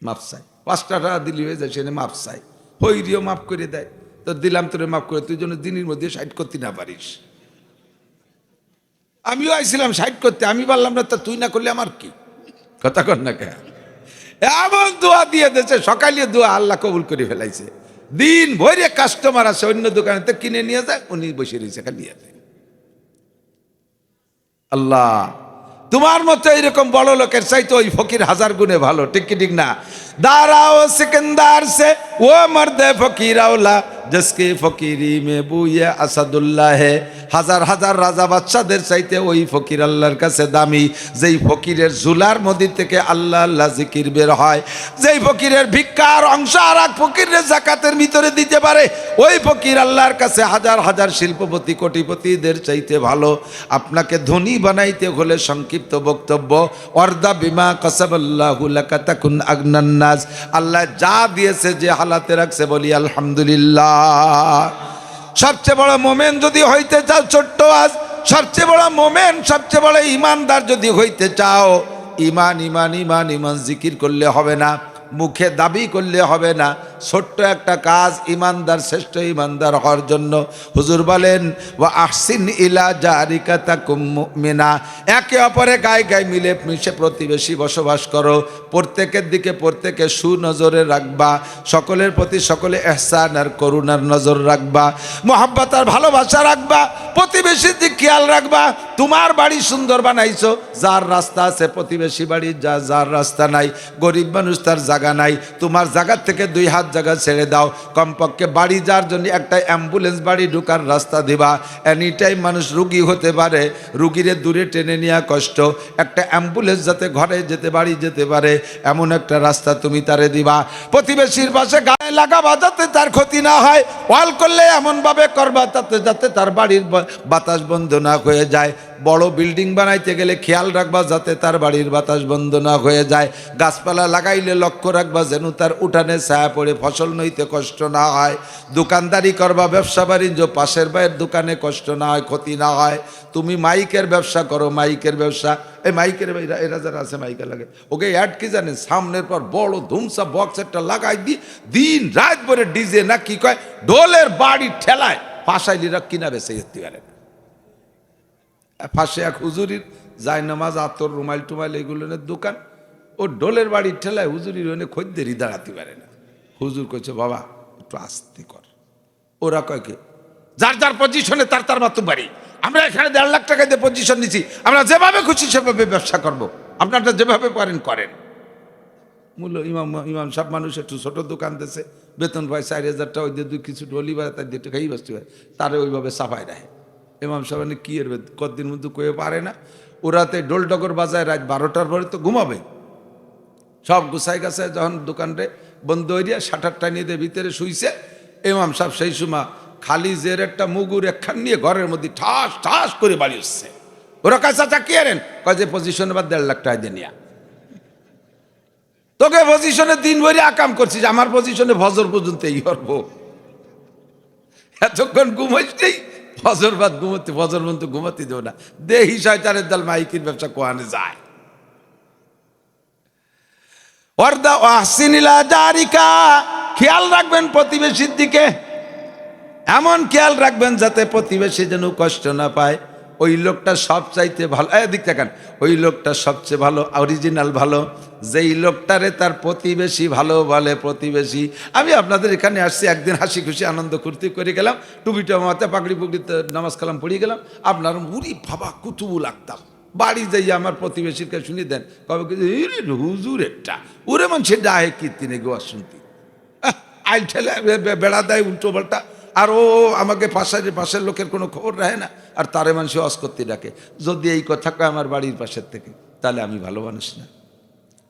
মাপ চাই। 5 টাকা দিলি হয়ে যায়, সেখানে মাপ চাই, হইরিও মাফ করে দেয়। তো দিলাম তোরে মাফ করে, তুই জন্য দিনের মধ্যে 60 করতে না পারিস। আমিও আইছিলাম 60 করতে, আমি বললাম না, তা তুই না করলে আমার কি? কথা কর না কে? এমন দোয়া দিয়ে দিয়েছে, সকালে দোয়া আল্লাহ কবুল করে ফেলাইছে। দিন ভরে কাস্টমার আছে, অন্য দোকানেতে কিনে নিয়ে যায়, উনি বসে রয়েছে খালি। আল্লাহ, তোমার মতো এইরকম বড় লোকের চাইতে ওই ফকির 1000 গুণে ভালো, ঠিক কি ঠিক না? দাঁড়াও সিকন্দার সে ও মর্দে ফকির আওলা, जिसकी फकीरी में बुए আসাদুল্লাহ হে। হাজার হাজার রাজা বাদশাদের চাইতে ওই ফকির আল্লাহর কাছে দামি, যেই ফকিরের জুলার মধ্যে থেকে আল্লাহ আল্লাহ জিকির বের হয়, যেই ফকিরের ভিক্ষার অংশ আর এক ফকিরের জাকাতের ভিতরে দিতে পারে, ওই ফকির আল্লাহর কাছে হাজার হাজার শিল্পপতি কোটিপতিদের চাইতে ভালো। আপনাকে ধনী বানাইতে হলে সংক্ষিপ্ত বক্তব্য, ওয়ারদা বিমা কাসাবাল্লাহু লাকা তাকুন আগনান নাস। আল্লাহ যা দিয়েছে, যে হালাতে রাখছে, বলি আলহামদুলিল্লাহ। সবচেয়ে বড় মোমেন যদি হইতে চাও, ছোট্ট আজ, সবচেয়ে বড় মোমেন, সবচেয়ে বড় ইমানদার যদি হইতে চাও, ইমান ইমান ইমান ইমান জিকির করলে হবে না, মুখে দাবি করলে হবে না। ছোট্ট একটা কাজ, ইমানদার, শ্রেষ্ঠ ইমানদার হওয়ার জন্য হুজুর বলেন, ওয়া আহসিন ইলা জারিকা তাকুম মুমিনা। একে অপরে গায়ে গায়ে মিলে মিশে প্রতিবেশী বসবাস করো, প্রত্যেকের দিকে প্রত্যেকে সুনজরে রাখবা, সকলের প্রতি সকলে ইহসান আর করুণার নজর রাখবা, মহব্বত আর ভালোবাসা রাখবা, প্রতিবেশীর দিক খেয়াল রাখবা। তোমার বাড়ি সুন্দর বানাইছো, যার রাস্তা আছে প্রতিবেশী বাড়ি যার রাস্তা নাই, গরিব মানুষ তার জায়গা নাই, তোমার জায়গার থেকে 2 হাত জায়গা ছেড়ে দাও। কমপক্ষে বাড়ি যার জন্য একটা অ্যাম্বুলেন্স বাড়ি ঢুকার রাস্তা দিবা। এনি টাইম মানুষ রুগী হতে পারে, রুগীরে দূরে টেনে নেওয়া কষ্ট, একটা অ্যাম্বুলেন্স যাতে ঘরে যেতে বাড়ি যেতে পারে, এমন একটা রাস্তা তুমি তারে দিবা। প্রতিবেশীর পাশে গায়ে লাগাবা যাতে তার ক্ষতি না হয়, ওয়াল করলে এমনভাবে করবা যাতে তার বাড়ির বাতাস বন্ধ না হয়ে যায়। বড় বিল্ডিং বানাইতে গেলে খেয়াল রাখবা যাতে তার বাড়ির বাতাস বন্ধ না হয়ে যায়। গাছপালা লাগাইলে লক্ষ্য রাখবা যেন তার উঠানে ছায়া পড়ে ফসল নইতে কষ্ট না হয়। দোকানদারি করবা, ব্যবসা বাণিজ্য পাশের ভাইয়ের দোকানে কষ্ট না হয়, ক্ষতি না হয়। তুমি মাইকের ব্যবসা করো, মাইকের ব্যবসা, এই মাইকের এরা যারা আছে মাইকে লাগে, ওকে অ্যাড কি জানেন, সামনের পর বড় ধুমসা বক্স একটা লাগাই দিন রাত ভরে ডিজে না কি কয় ঢোলের বাড়ি ঠেলায় পাশাইলিরা কিনা বেছে যেতে পারে। পাশে এক হুজুরির যায় নামাজ, আতর, রুমাইল টুমাইল এগুলোর দোকান, ও ঢোলের বাড়ি ঠেলায় হুজুরির ওনে খদ্দেরই দাঁড়াতে পারে না। হুজুর কইছে বাবা একটু আস্তে কর। ওরা কয় কি যার যার পজিশনে তার তার মাত্র বাড়ি, আমরা এখানে 1.5 লাখ টাকা দিয়ে পজিশন নিছি, আমরা যেভাবে খুশি সেভাবে ব্যবসা করব, আপনারা যেভাবে পারেন করেন। মূল্য ইমাম সব মানুষ একটু ছোট দোকান দিয়েছে, বেতন পায় 4,000 টাকা, ওই দিয়ে দুই কিছু ডলি বা তার দিয়ে খাই বসতে হয়, তারা ওইভাবে সাফাই রাখে। ইমাম সাহেব কি এর কতদিন মধ্যে কয়ে পারে না, ওরাতে ডোল ডগর বাজায় রাত 12টার পরে তো ঘুমাবে। সব গুছাই গাছায় যখন দোকানটা বন্ধ হইয়া শাটারটা নিয়ে দিয়ে ভিতরে শুইছে, ইমাম সাহেব সেই সময় খালি জের একটা মুগুর একখান নিয়ে ঘরের মধ্যে ঠাস ঠাস করে বাড়ি উঠছে। ওরা কাছে চাচা কি আরেন, কয় যে পজিশনে বা 1.5 লাখ টাকা দিয়ে নিয়া তোকে পজিশনে দিন ভরে আকাম করছিস, আমার পজিশনে ফজর পর্যন্ত এই করব, এতক্ষণ ঘুমাইতেই ফজর বাদ ঘুমোতে, ফজর পর্যন্ত ঘুমাতে দেবো না। দেহি শয়তানের দল মাইকির ব্যবসা কোয়ানে যায়। ওয়ারদা ওয়াহসিনিলা জারিকা, খেয়াল রাখবেন প্রতিবেশীর দিকে, এমন খেয়াল রাখবেন যাতে প্রতিবেশী যেন কষ্ট না পায়। ওই লোকটা সব চাইতে ভালো, এদিক দেখেন, ওই লোকটা সবচেয়ে ভালো, অরিজিনাল ভালো, যেই লোকটারে তার প্রতিবেশী ভালো বলে। প্রতিবেশী, আমি আপনাদের এখানে আসছি একদিন হাসি খুশি আনন্দ ফুর্তি করে গেলাম, টুপিটা মাথায় পাগড়ি পুগড়িতে নামাজ কালাম পড়িয়ে গেলাম, আপনার মুড়ি ভাবা কুতুবু লাগতাম। বাড়ি যাই আমার প্রতিবেশীকে শুনি দেন, কবে হুজুর একটা ওরে মানুষের ডাহে কীর্তিনে গোয়া শুনতি, আইল ঠেলে বেড়া দেয় উল্টো পাল্টা, আর ও আমাকে পাশের লোকের কোনো খবর রাখে না, আর তারে মানুষ অস্কর্তি ডাকে। যদি এই কথা কয় আমার বাড়ির পাশের থেকে, তাহলে আমি ভালো মানুষ না।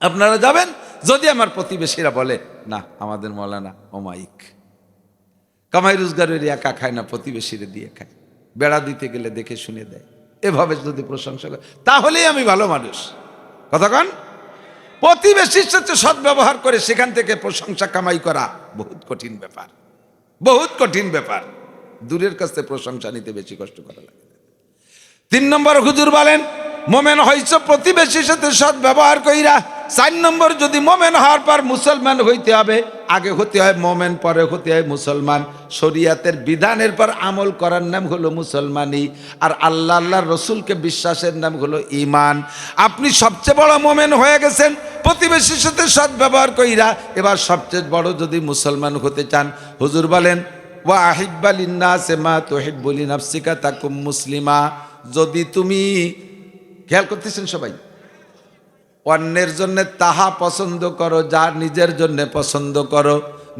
আপনারা যাবেন, যদি আমার প্রতিবেশীরা বলে না আমাদের মৌলানা অমায়িক, কামাই রোজগারের একা খায় না, প্রতিবেশীরা দিয়ে খায়, বেড়া দিতে গেলে দেখে শুনে দেয়, এভাবে যদি প্রশংসা করে তাহলেই আমি ভালো মানুষ। কতক্ষণ প্রতিবেশীর সাথে সদ্ব্যবহার করে সেখান থেকে প্রশংসা কামাই করা বহুত কঠিন ব্যাপার, বহুত কঠিন ব্যাপার। দূরের কাছ থেকে প্রশংসা নিতে বেশি কষ্ট করা লাগে। 3 নম্বর হুজুর বলেন মোমেন হইছ প্রতিবেশীর সাথে সৎ ব্যবহার কইরা। 4 নম্বর, যদি মোমেন হওয়ার পর মুসলমান হইতে হবে, আগে হতে হয় মোমেন, পরে হতে হয় মুসলমান। শরিয়াতের বিধানের পর আমল করার নাম হলো মুসলমানি, আর আল্লাহ আল্লাহর রসুলকে বিশ্বাসের নাম হলো ঈমান। আপনি সবচেয়ে বড় মোমেন হয়ে গেছেন প্রতিবেশীর সাথে সৎ ব্যবহার কইরা। এবার সবচেয়ে বড় যদি মুসলমান হতে চান, হুজুর বলেন ওয়া আহিব্বা লিন্নাসি মা তুহিব্বু লিনাফসিকা তাকুম মুসলিমা। যদি তুমি, খেয়াল করতেছেন সবাই, অন্যের জন্য তাহা পছন্দ করো যা নিজের জন্য পছন্দ করো,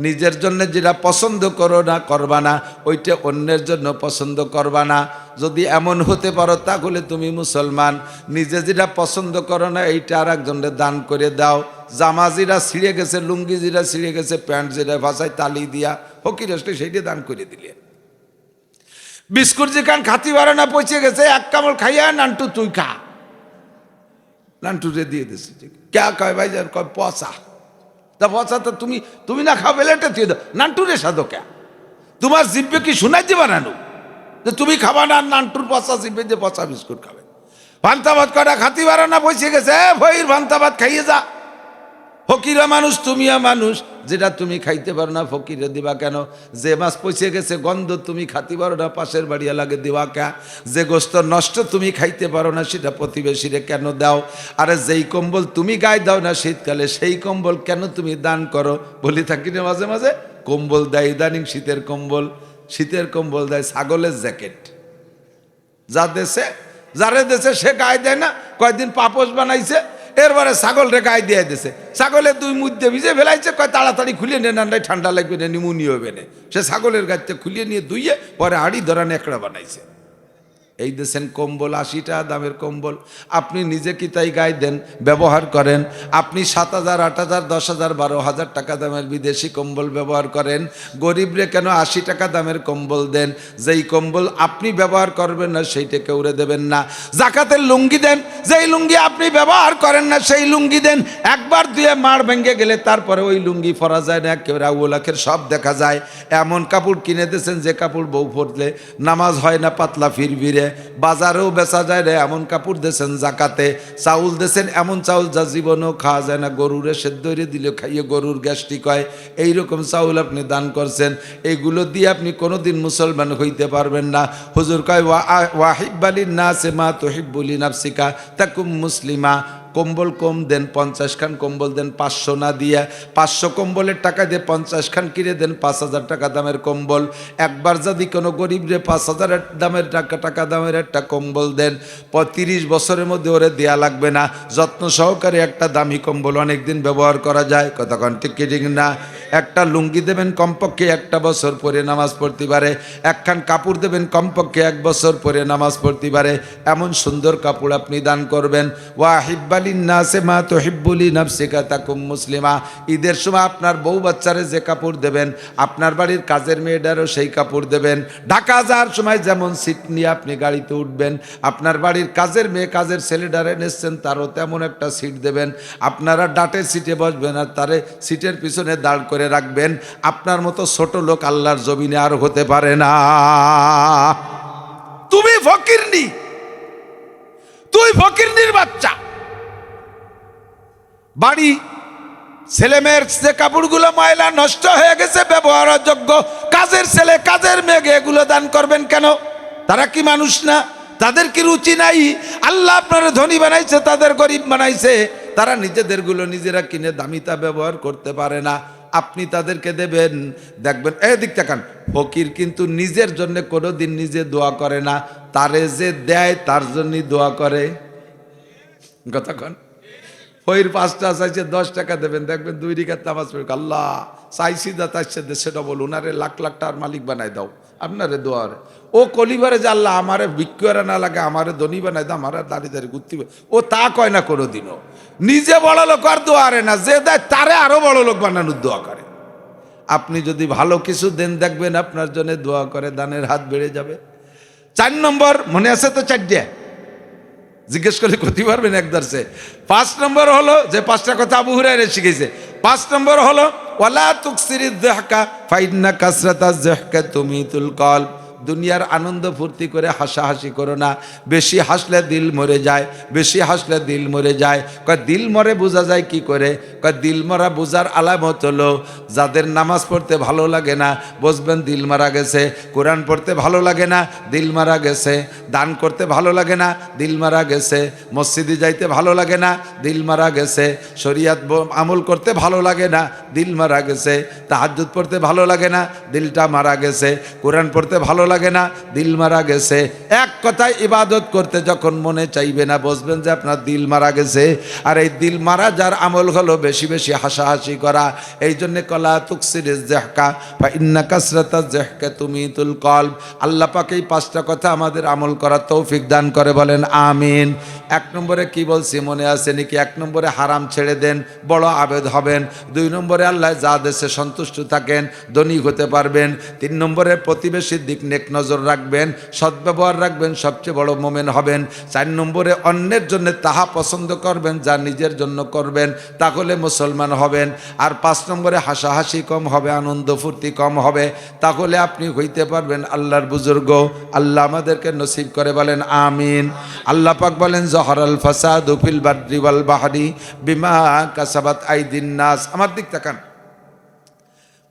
নিজের জন্য যেটা পছন্দ করো না করবা না, ওইটা অন্যের জন্য পছন্দ করবা না। যদি এমন হতে পারো তাহলে তুমি মুসলমান। নিজে যেটা পছন্দ করো না এইটা আর একজনের দান করে দাও। জামা যেটা ছিঁড়ে গেছে, লুঙ্গি যেটা ছিঁড়ে গেছে, প্যান্ট যেটা ভাষায় তালি দিয়া ফকির আসলে সেইটা দান করে দিলে। বিস্কুট যেখান খাতি বাড়ে না পচে গেছে, এক কামড় খাইয়া নান্টু তুই খা, নান্টুরে দিয়ে দিছে। ক্যা কয় ভাই যান, কয় পচা। তা পচা তো তুমি না খাও বেলেটা তুই দাও, নান্টুরে সাদো ক্যা? তোমার জিব্বে কি শোনাই দিবা নানু যে তুমি খাবা না, নান্টুর পচা জিব্বে যে পচা বিস্কুট খাবে। ভান্তা ভাত কটা খাতি বাড়ে না পচে গেছে, ভইর ভান্তা ভাত খাইয়ে যা। ফকিরা মানুষ, তুমিও মানুষ, যেটা তুমি খাইতে পারো না ফকিরে দিবা কেন? যে মাছ পচে গেছে গন্ধ তুমি খাইতে পারো না, পাশের বাড়ি লাগে দিবা কে? যে গোস্ত নষ্ট তুমি খাইতে পারো না সেটা প্রতিবেশীরে কেন দাও? আরে যেই কম্বল তুমি গায়ে দাও না শীতকালে, সেই কম্বল কেন তুমি দান করো? বলি থাকি না মাঝে মাঝে, কম্বল দেয় ইদানিং শীতের কম্বল দেয় ছাগলের জ্যাকেট। যারে দেশে সে গায়ে দেয় না, কয়েকদিন পাপোশ বানাইছে, এরপরে ছাগল রে গায়ে দিয়ে দিছে, ছাগলের 2 মুদ্দে ভিজে ফেলাইছে, কয় তাড়াতাড়ি খুলিয়ে নে, নান্ডায় ঠান্ডা লাগবে না, নিমুনিয়া হবে না। সে ছাগলের গাছতে খুলিয়ে নিয়ে ধুইয়ে পরে হাড়ি ধরা নেকড়া বানাইছে। এই দেশেন কম্বল 80 টাকা দামের কম্বল, আপনি নিজে কি তাই গায়ে দেন, ব্যবহার করেন? আপনি 7,000, 8,000, 10,000, 12,000 টাকা দামের বিদেশি কম্বল ব্যবহার করেন, গরিবরে কেন 80 টাকা দামের কম্বল দেন? যেই কম্বল আপনি ব্যবহার করবেন না সেইটাকে উড়ে দেবেন না। জাকাতের লুঙ্গি দেন, যেই লুঙ্গি আপনি ব্যবহার করেন না সেই লুঙ্গি দেন। একবার দুয়ে মার ভেঙে গেলে তারপরে ওই লুঙ্গি পরা যায় না, একেবারে আউলাখের সব দেখা যায়। এমন কাপড় কিনে দিয়েছেন যে কাপড় বউ পরলে নামাজ হয় না, পাতলা ফিরফিরে, বাজারেও বেচা যায় না, এমন কাপড় দেন জাকাতে। চাউল দেন এমন চাউল যা জীবনেও খাওয়া যায় না, গরুরে সেদ্ধ করে দিলে খাইয়ে গরুর গ্যাস্ট্রিক হয়, এইরকম চাউল আপনি দান করছেন। এইগুলো দিয়ে আপনি কোনোদিন মুসলমান হইতে পারবেন না। হুজুর কয় ওয়াহিব্বালিন নাসে মা তুহিব্বুলি নাফসিকা তাকুম মুসলিমা। কম্বল কম দেন, 50 খান কম্বল দেন, 500 না দিয়ে 500 কম্বলের টাকা দিয়ে 50 খান কিনে দেন 5,000 টাকা দামের কম্বল। একবার যদি কোনো গরিবরে 5,000 দামের টাকা দামের একটা কম্বল দেন, 30 বছরের মধ্যে ওরে দেয়া লাগবে না। যত্ন সহকারে একটা দামি কম্বল অনেকদিন ব্যবহার করা যায়, কতক্ষণ ঠিক কি ঠিক না? একটা লুঙ্গি দেবেন কমপক্ষে 1 বছর পরে নামাজ পড়তে পারে, একখান কাপড় দেবেন কমপক্ষে 1 বছর পরে নামাজ পড়তে পারে, এমন সুন্দর কাপড় আপনি দান করবেন। ওয়াহিব্বালিন নাসে মা তুহিব্বুলি নাফসিকা তাকুম মুসলিমা। ঈদের সময় আপনার বউ বাচ্চারে যে কাপড় দেবেন, আপনার বাড়ির কাজের মেয়েটারও সেই কাপড় দেবেন। ঢাকা যাওয়ার সময় যেমন সিট নিয়ে আপনি গাড়িতে উঠবেন, আপনার বাড়ির কাজের মেয়ে কাজের ছেলেটারে নিচ্ছেন তারও তেমন একটা সিট দেবেন। আপনারা ডাটের সিটে বসবেন আর তারে সিটের পিছনে দাঁড় করে রাখবেন। আপনার মতো ছোট লোক আল্লাহর জমিনে আর হতে পারে না। তুমি ফকিরনি, তুই ফকিরনির বাচ্চা। বাড়ি ছেলে মেয়ের যে কাপড়গুলো ময়লা নষ্ট হয়ে গেছে ব্যবহারযোগ্য, কাজের ছেলে কাজের মেয়ে এগুলো দান করবেন কেন? তারা কি মানুষ না? তাদের কি রুচি নাই? আল্লাহ আপনারা ধনী বানাইছে, তাদের গরিব বানাইছে। তারা নিজেদেরগুলো নিজেরা কিনে দামিতা ব্যবহার করতে পারে না, আপনি তাদেরকে দেবেন। দেখবেন এদিক তাকান, ফকির কিন্তু নিজের জন্য কোনোদিন নিজে দোয়া করে না, তারে যে দেয় তার জন্যই দোয়া করে। কতক্ষণ ফকির 5টা চাইছে 10 টাকা দেবেন, দেখবেন 2 রিকাত নামাজ পড়ে আল্লাহ চাইছি দা চাইছে দেশে ডবল, উনারে লাখ লাখ টাকার মালিক বানাই দাও, আপনারে দোয়ারে। ও কলিবারে যে আল্লাহ আমারে বিক্রি না লাগে, আমারে ধনী বানাই দাও, আমার দাঁড়িয়ে দাঁড়িয়ে ঘুরতে, ও তা কয় না কোনোদিনও। নিজে বড় লোক আর দোয়ারে না, যে দেয় তারে আরো বড় লোক বানানোর দোয়া করে। আপনি যদি ভালো কিছু দেন দেখবেন আপনার জন্য দোয়া করে, দানের হাত বেড়ে যাবে। 4 নম্বর মনে আছে তো? 4টে জিজ্ঞেস করে করতে পারবেন একদারসে। 5 নম্বর হলো যে 5টা কথা আবু হুরায়রা শিখেছে। 5 নম্বর হলো ওয়ালা তুকসিরিদ যাহকা ফাইন্না কাসরাতাজ যাহকা তুমিতুল কলব। দুনিয়ার আনন্দ ফুর্তি করে হাসাহাসি করো না, বেশি হাসলে দিল মরে যায়, বেশি হাসলে দিল মরে যায়। কয় দিল মরে বোঝা যায় কি করে? কয় দিল মরা বোঝার আলামত হলো যাদের নামাজ পড়তে ভালো লাগে না, বুঝবেন দিল মারা গেছে। কোরআন পড়তে ভালো লাগে না, দিল মারা গেছে। দান করতে ভালো লাগে না, দিল মারা গেছে। মসজিদে যাইতে ভালো লাগে না, দিল মারা গেছে। শরিয়াত আমল করতে ভালো লাগে না, দিল মারা গেছে। তাহাজ্জুদ পড়তে ভালো লাগে না, দিলটা মারা গেছে। কোরআন পড়তে ভালো লাগে না, দিল মারা গেছে। এক কথায় ইবাদত করতে যখন মনে চাইবে না, বুঝবেন যে আপনার দিল মারা গেছে। আর এই দিল মারা যার আমল হলো বেশি বেশি হাসাহাসি করা। এই জন্য কলা তুকসিরিজ যাহকা ফা ইন্না কাসরাতাজ যাহকা তুমিতুল কলব। আল্লাহ পাক এই 5টা কথা আমাদের আমল করার তৌফিক দান করে, বলেন আমিন। 1 নম্বরে কি বলছি মনে আছে নাকি? 1 নম্বরে হারাম ছেড়ে দেন, বড় আবেদ হবেন। 2 নম্বরে আল্লাহ যা দেশে সন্তুষ্ট থাকেন, ধনী হতে পারবেন। 3 নম্বরে প্রতিবেশীর দিক নেক নজর রাখবেন, সদ্ব্যবহার রাখবেন, সবচেয়ে বড় মোমেন হবেন। 4 নম্বরে অন্যের জন্য তাহা পছন্দ করবেন যা নিজের জন্য করবেন, তাহলে মুসলমান হবেন। আর 5 নম্বরে হাসাহাসি কম হবে, আনন্দ ফুর্তি কম হবে, তাহলে আপনি হইতে পারবেন আল্লাহর বুজুর্গ। আল্লাহ আমাদেরকে নসিব করে, বলেন আমিন। আল্লাহ পাক বলেন জহরাল ফাসাদু ফিল বাররি ওয়াল বাহরি বিমা কাসাবাত আইদিন নাস। আমার দিক তাকান,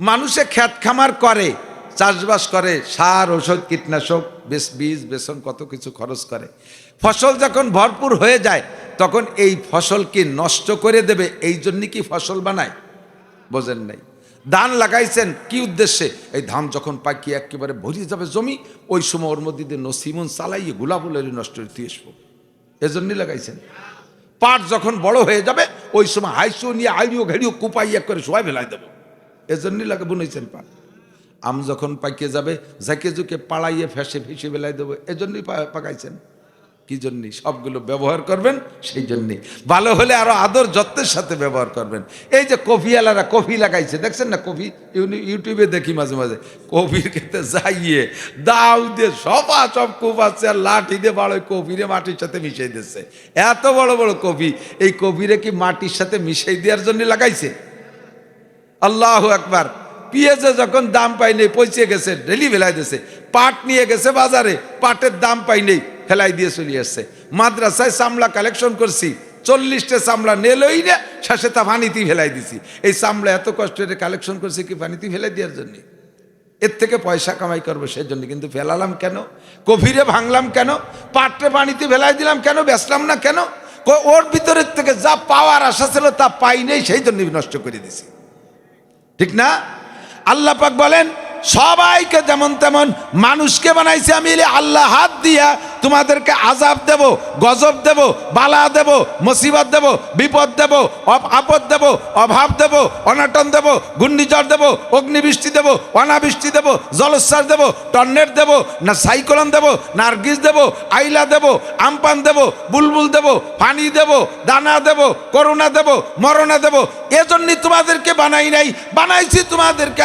মানুষে ক্ষেত খামার করে, চাষবাস করে, সার ঔষধ কীটনাশক বীজ বেসন কত কিছু খরচ করে। ফসল যখন ভরপুর হয়ে যায় তখন এই ফসলকে নষ্ট করে দেবে, এই জন্য কি ফসল বানায়? বোঝেন নাই? ধান লাগাইছেন কি উদ্দেশ্যে? এই ধান যখন পাকিয়ে একেবারে ভরিয়ে যাবে জমি, ওই সময় ওর মধ্যে দিয়ে নসিমন চালাইয়ে গোলাগুলি নষ্ট করে দিয়ে আসবো, এজন্যই লাগাইছেন। পাট যখন বড় হয়ে যাবে ওই সময় হাইসো নিয়ে আইরিও ঘেরিও কুপাইয়া করে শোয়াই ফেলাই দেবো, এজন্যই লাগে বুনেছেন পাট। আম যখন পাকিয়ে যাবে ঝাঁকে ঝুঁকে পাড়াইয়ে ফেসে ফেসে বেলায় দেবো, এজন্যই পাকাইছেন। কি জন্যে? সবগুলো ব্যবহার করবেন সেই জন্যে। ভালো হলে আরো আদর যত্নের সাথে ব্যবহার করবেন। এই যে কফিওয়ালারা কফি লাগাইছে, দেখছেন না? কফি ইউটিউবে দেখি মাঝে মাঝে, কফির খেতে যাইয়ে দাও দিয়ে সব কূপ আছে আর লাঠি দিয়ে বড় কফিরে মাটির সাথে মিশাই দিচ্ছে। এত বড় বড় কফি, এই কফিরে কি মাটির সাথে মিশাই দেওয়ার জন্য লাগাইছে? আল্লাহু আকবার। পেঁয়াজে যখন দাম পাই নেই, পৌঁছে গেছে, ডেলি ফেলাই দিয়েছে। পাট নিয়ে গেছে বাজারে, পাটের দাম পাই নেই, ফেলাই দিয়ে চলে আসছে। মাদ্রাসায় চামড়া কালেকশন করছি, 40টা চামড়া নেলই না, শেষে তা পানিতে ফেলাই দিছি। এই চামড়া এত কষ্ট করে কালেকশন করছি কি পানিতে ফেলাই দেওয়ার জন্য? এর থেকে পয়সা কামাই করবো সেজন্য। কিন্তু ফেলালাম কেন? কফিরে ভাঙলাম কেন? পাটে পানিতে ফেলাই দিলাম কেন? বেচলাম না কেন? ওর ভিতরের থেকে যা পাওয়ার আশা ছিল তা পাই নেই, সেই জন্য নষ্ট করে দিছি। ঠিক না? আল্লাহ পাক বলেন সবাইকে যেমন তেমন মানুষকে বানাইছে আমি, আল্লাহ হাত দিয়া তোমাদেরকে আযাব দেব, গজব দেব, বালা দেব, মুসিবত দেব, বিপদ দেব, আপদ দেব, অভাব দেব, অনটন দেব, ঘূর্ণিঝড় দেব, অগ্নিবৃষ্টি দেব, অনাবৃষ্টি দেব, জলোচ্ছ্বাস দেব, টর্নেড দেব, না সাইক্লোন দেব, নার্গিস দেব, আইলা দেব, আমপান দেব, বুলবুল দেব, পানি দেব, দানা দেব, করোনা দেব, মরণা দেব। এজন্যই তোমাদেরকে বানাই নাই, বানাইছি তোমাদেরকে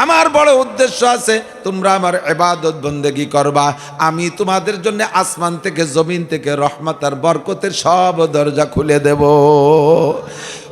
আমার বড় উদ্দেশ্য আছে, তোমরা আমার ইবাদত বন্দেগী করবা। আমি তোমাদের জন্য আসমান থেকে জমিন থেকে রহমত আর বরকতের সব দরজা খুলে দেব।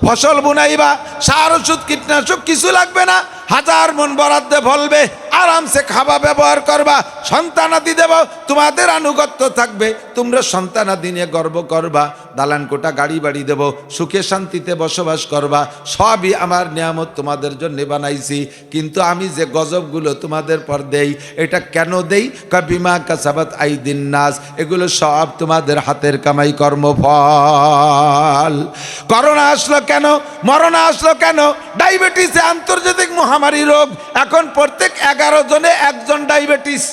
ফসল বুনাইবা, সার ওষুধ কীটনাশক কিছু লাগবে না, 1000 মন বরাদ্দে ফলবে, আরামসে খাবা, ব্যবহার করবা। সন্তানাদি দেব, তোমাদের আনুগত্য থাকবে, তোমরা সন্তানাদি নিয়ে গর্ব করবা। দালান কোটা গাড়ি বাড়ি দেব, সুখে শান্তিতে বসবাস করবা। সবই আমার নিয়ামত তোমাদের জন্য বানাইছি। কিন্তু আমি যে গজবগুলো তোমাদের পর দেই, এটা কেন দেই? বিমা কাসাবাত আইদিন নাস, এগুলো সব তোমাদের হাতের কামাই কর্মফল। করোনা আসলো কেন? মরণ আসলো কেন? ডায়াবেটিসে আন্তর্জাতিক মহামারী রোগ, এখন প্রত্যেক 11 জনে একজন ডায়াবেটিস।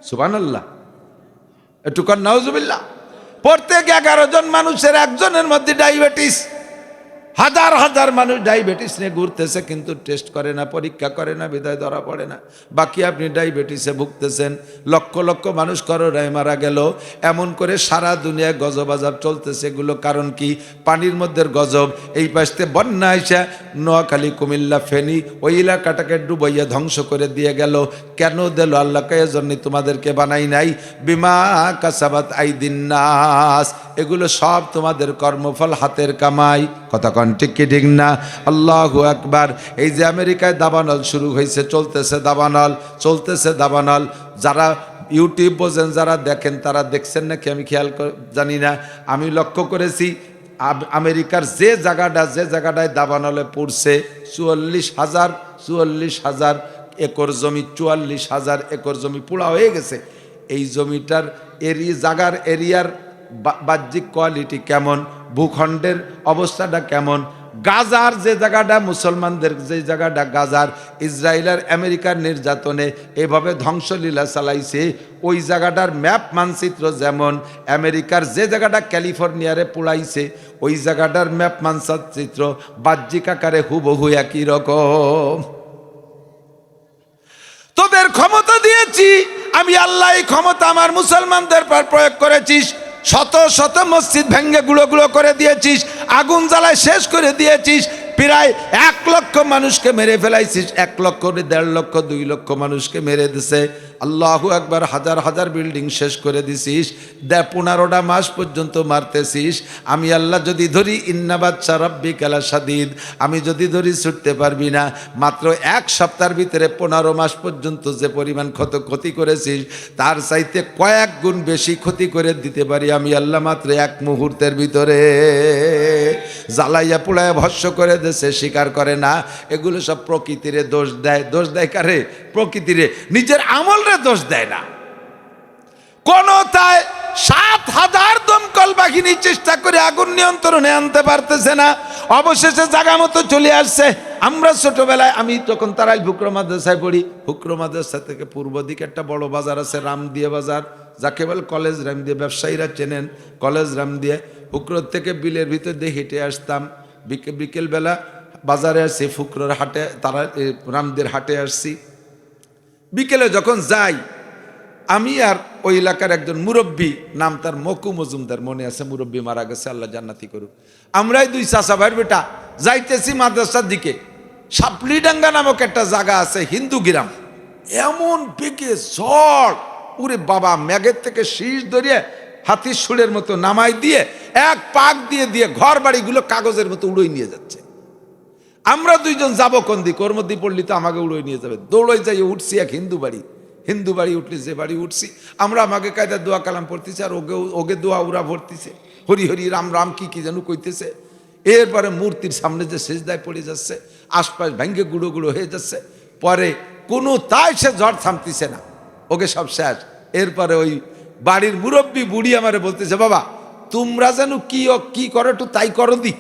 সুবহানাল্লাহ, একটু কর নাউজুবিল্লাহ। প্রত্যেক 11 জন মানুষের একজনের মধ্যে ডায়াবেটিস। হাজার হাজার মানুষ ডায়াবেটিস নিয়ে ঘুরতেছে, কিন্তু টেস্ট করে না, পরীক্ষা করে না, বিদায় ধরা পড়ে না। বাকি আপনি ডায়াবেটিসে ভুগতেছেন। লক্ষ লক্ষ মানুষ করোনায় মারা গেল। এমন করে সারা দুনিয়ায় গজব আযাব চলতেছে। এগুলো কারণ কি? পানির মধ্যে গজব। এই পাশে বন্যা আইসা নোয়াখালী, কুমিল্লা, ফেনী ওই এলাকাটাকে ডুবাইয়া ধ্বংস করে দিয়ে গেল। কেন দিল? আল্লাহকে এজন্য তোমাদেরকে বানাই নাই। বিমা কাসাবাত আইদিন নাস, এগুলো সব তোমাদের কর্মফল, হাতের কামাই। কথা কন ঠিক কি ঠিক না? আল্লাহু আকবার। এই যে আমেরিকায় দাবানল শুরু হয়েছে, চলতেছে দাবানল, চলতেছে দাবানল। যারা ইউটিউব বোঝেন, যারা দেখেন, তারা দেখছেন নাকি আমি খেয়াল জানি না। আমি লক্ষ্য করেছি আমেরিকার যে জায়গাটায় দাবানলে পড়ছে, 44,000 একর জমি, 44,000 একর জমি পোড়া হয়ে গেছে। এই জমিটার জাগার এরিয়ার বাহ্যিক কোয়ালিটি কেমন, ভূখণ্ডের অবস্থাটা কেমন। গাজার যে জায়গাটা, মুসলমানদের যে জায়গাটা গাজার, ইসরায়েল আর আমেরিকার নির্যাতনে এভাবে ধ্বংসলীলা চালাইছে। ওই জায়গাটার ম্যাপ মানচিত্র যেমন, আমেরিকার যে জায়গাটা ক্যালিফোর্নিয়ারে পোড়াইছে, ওই জায়গাটার ম্যাপ মানচিত্র বাহ্যিক আকারে হুবহু একই রকম। তোদের ক্ষমতা দিয়েছি আমি আল্লাহ, এই ক্ষমতা আমার মুসলমানদের পর প্রয়োগ করেছিস। শত শত মসজিদ ভেঙ্গে গুঁড়ো গুঁড়ো করে দিয়েছিস, আগুন জ্বালায় শেষ করে দিয়েছিস। প্রায় 1 লক্ষ মানুষকে মেরে ফেলাইছিস, 1 লক্ষ, 1.5 লক্ষ, 2 লক্ষ মানুষকে মেরে দিছে। আল্লাহু আকবার। হাজার হাজার বিল্ডিং শেষ করে দিছিস। 15টা মাস পর্যন্ত মারতেছিস। আমি আল্লাহ যদি ধরি, ইন্না বাচ্চা রাব্বিকা লাশাদীদ, আমি যদি ধরি ছুটতে পারবি না। মাত্র 1 সপ্তাহের ভিতরে 15 মাস পর্যন্ত যে পরিমাণ ক্ষতি করেছিস, তার চাইতে কয়েক গুণ বেশি ক্ষতি করে দিতে পারি আমি আল্লাহ মাত্র 1 মুহূর্তের ভিতরে। জ্বালাইয়া পোড়াইয়া ভস্য করে দেশে, স্বীকার করে না। এগুলো সব প্রকৃতিরে দোষ দেয়। দোষ দেয় কারে? প্রকৃতিরে, নিজের আমলরে দোষ দেয় না। কোন তাই 7,000 দমকল বাহিনী চেষ্টা করে আগুন নিয়ন্ত্রণে আনতে পারতেছে না। অবশেষে জায়গা মতো চলে আসছে। আমরা ছোটবেলায়, আমি তখন তারাই ফুকরো মাদ্রাসায় পড়ি, ফুকরো মাদ্রাসা থেকে পূর্ব দিকে একটা বড় বাজার আছে, রামদিয়া বাজার, যাকে বলে কলেজ রামদিয়া, ব্যবসায়ীরা চেনেন কলেজ রামদিয়া। ফুকরোর থেকে বিলের ভিতর দিয়ে হেঁটে আসতাম। বিকেলবেলা বাজারে আসছি, ফুকরোর হাটে, তারা রামদের হাটে আসছি। বিকেলে যখন যাই, আমি আর ওই এলাকার একজন মুরব্বী, নাম তার মকু মজুমদার, মনে আছে, মুরব্বী মারা গেছে, আল্লাহ জান্নাতি করুক। আমরাই দুই চাচা ভাইয়ের বেটা যাইতেছি মাদ্রাসার দিকে। সাপলিডাঙ্গা নামক একটা জায়গা আছে, হিন্দু গ্রাম। এমন বেগে ঝড়, উরে বাবা, মেঘের থেকে শীষ ধরিয়ে হাতির সুরের মতো নামাই দিয়ে এক পাক দিয়ে দিয়ে ঘর বাড়িগুলো কাগজের মতো উড়োই নিয়ে যাচ্ছে। আমরা দুইজন যাবো কোন দিক, ওর মধ্যে পড়লি তো আমাকে উড়োই নিয়ে যাবে। দৌড়ই যাই উঠছি এক হিন্দু বাড়ি উঠলি, যে বাড়ি উঠছি আমরা আমাকে কায়দা দোয়া কালাম পড়তেছে, আর ওকে দোয়া উড়া ভরতেছে, হরি হরি রাম রাম কি কি যেন কইতেছে। এরপরে মূর্তির সামনে যে সেজদায় পড়ে যাচ্ছে, আশপাশ ভেঙ্গে গুঁড়ো গুঁড়ো হয়ে যাচ্ছে। পরে কোনো তাই সে ঝড় থামতিছে না, ওকে সব শেষ। এরপরে ওই বাড়ির মুরব্বী বুড়ি আমারে বলতেছে, বাবা তোমরা যেন কি করো একটু তাই করো দি।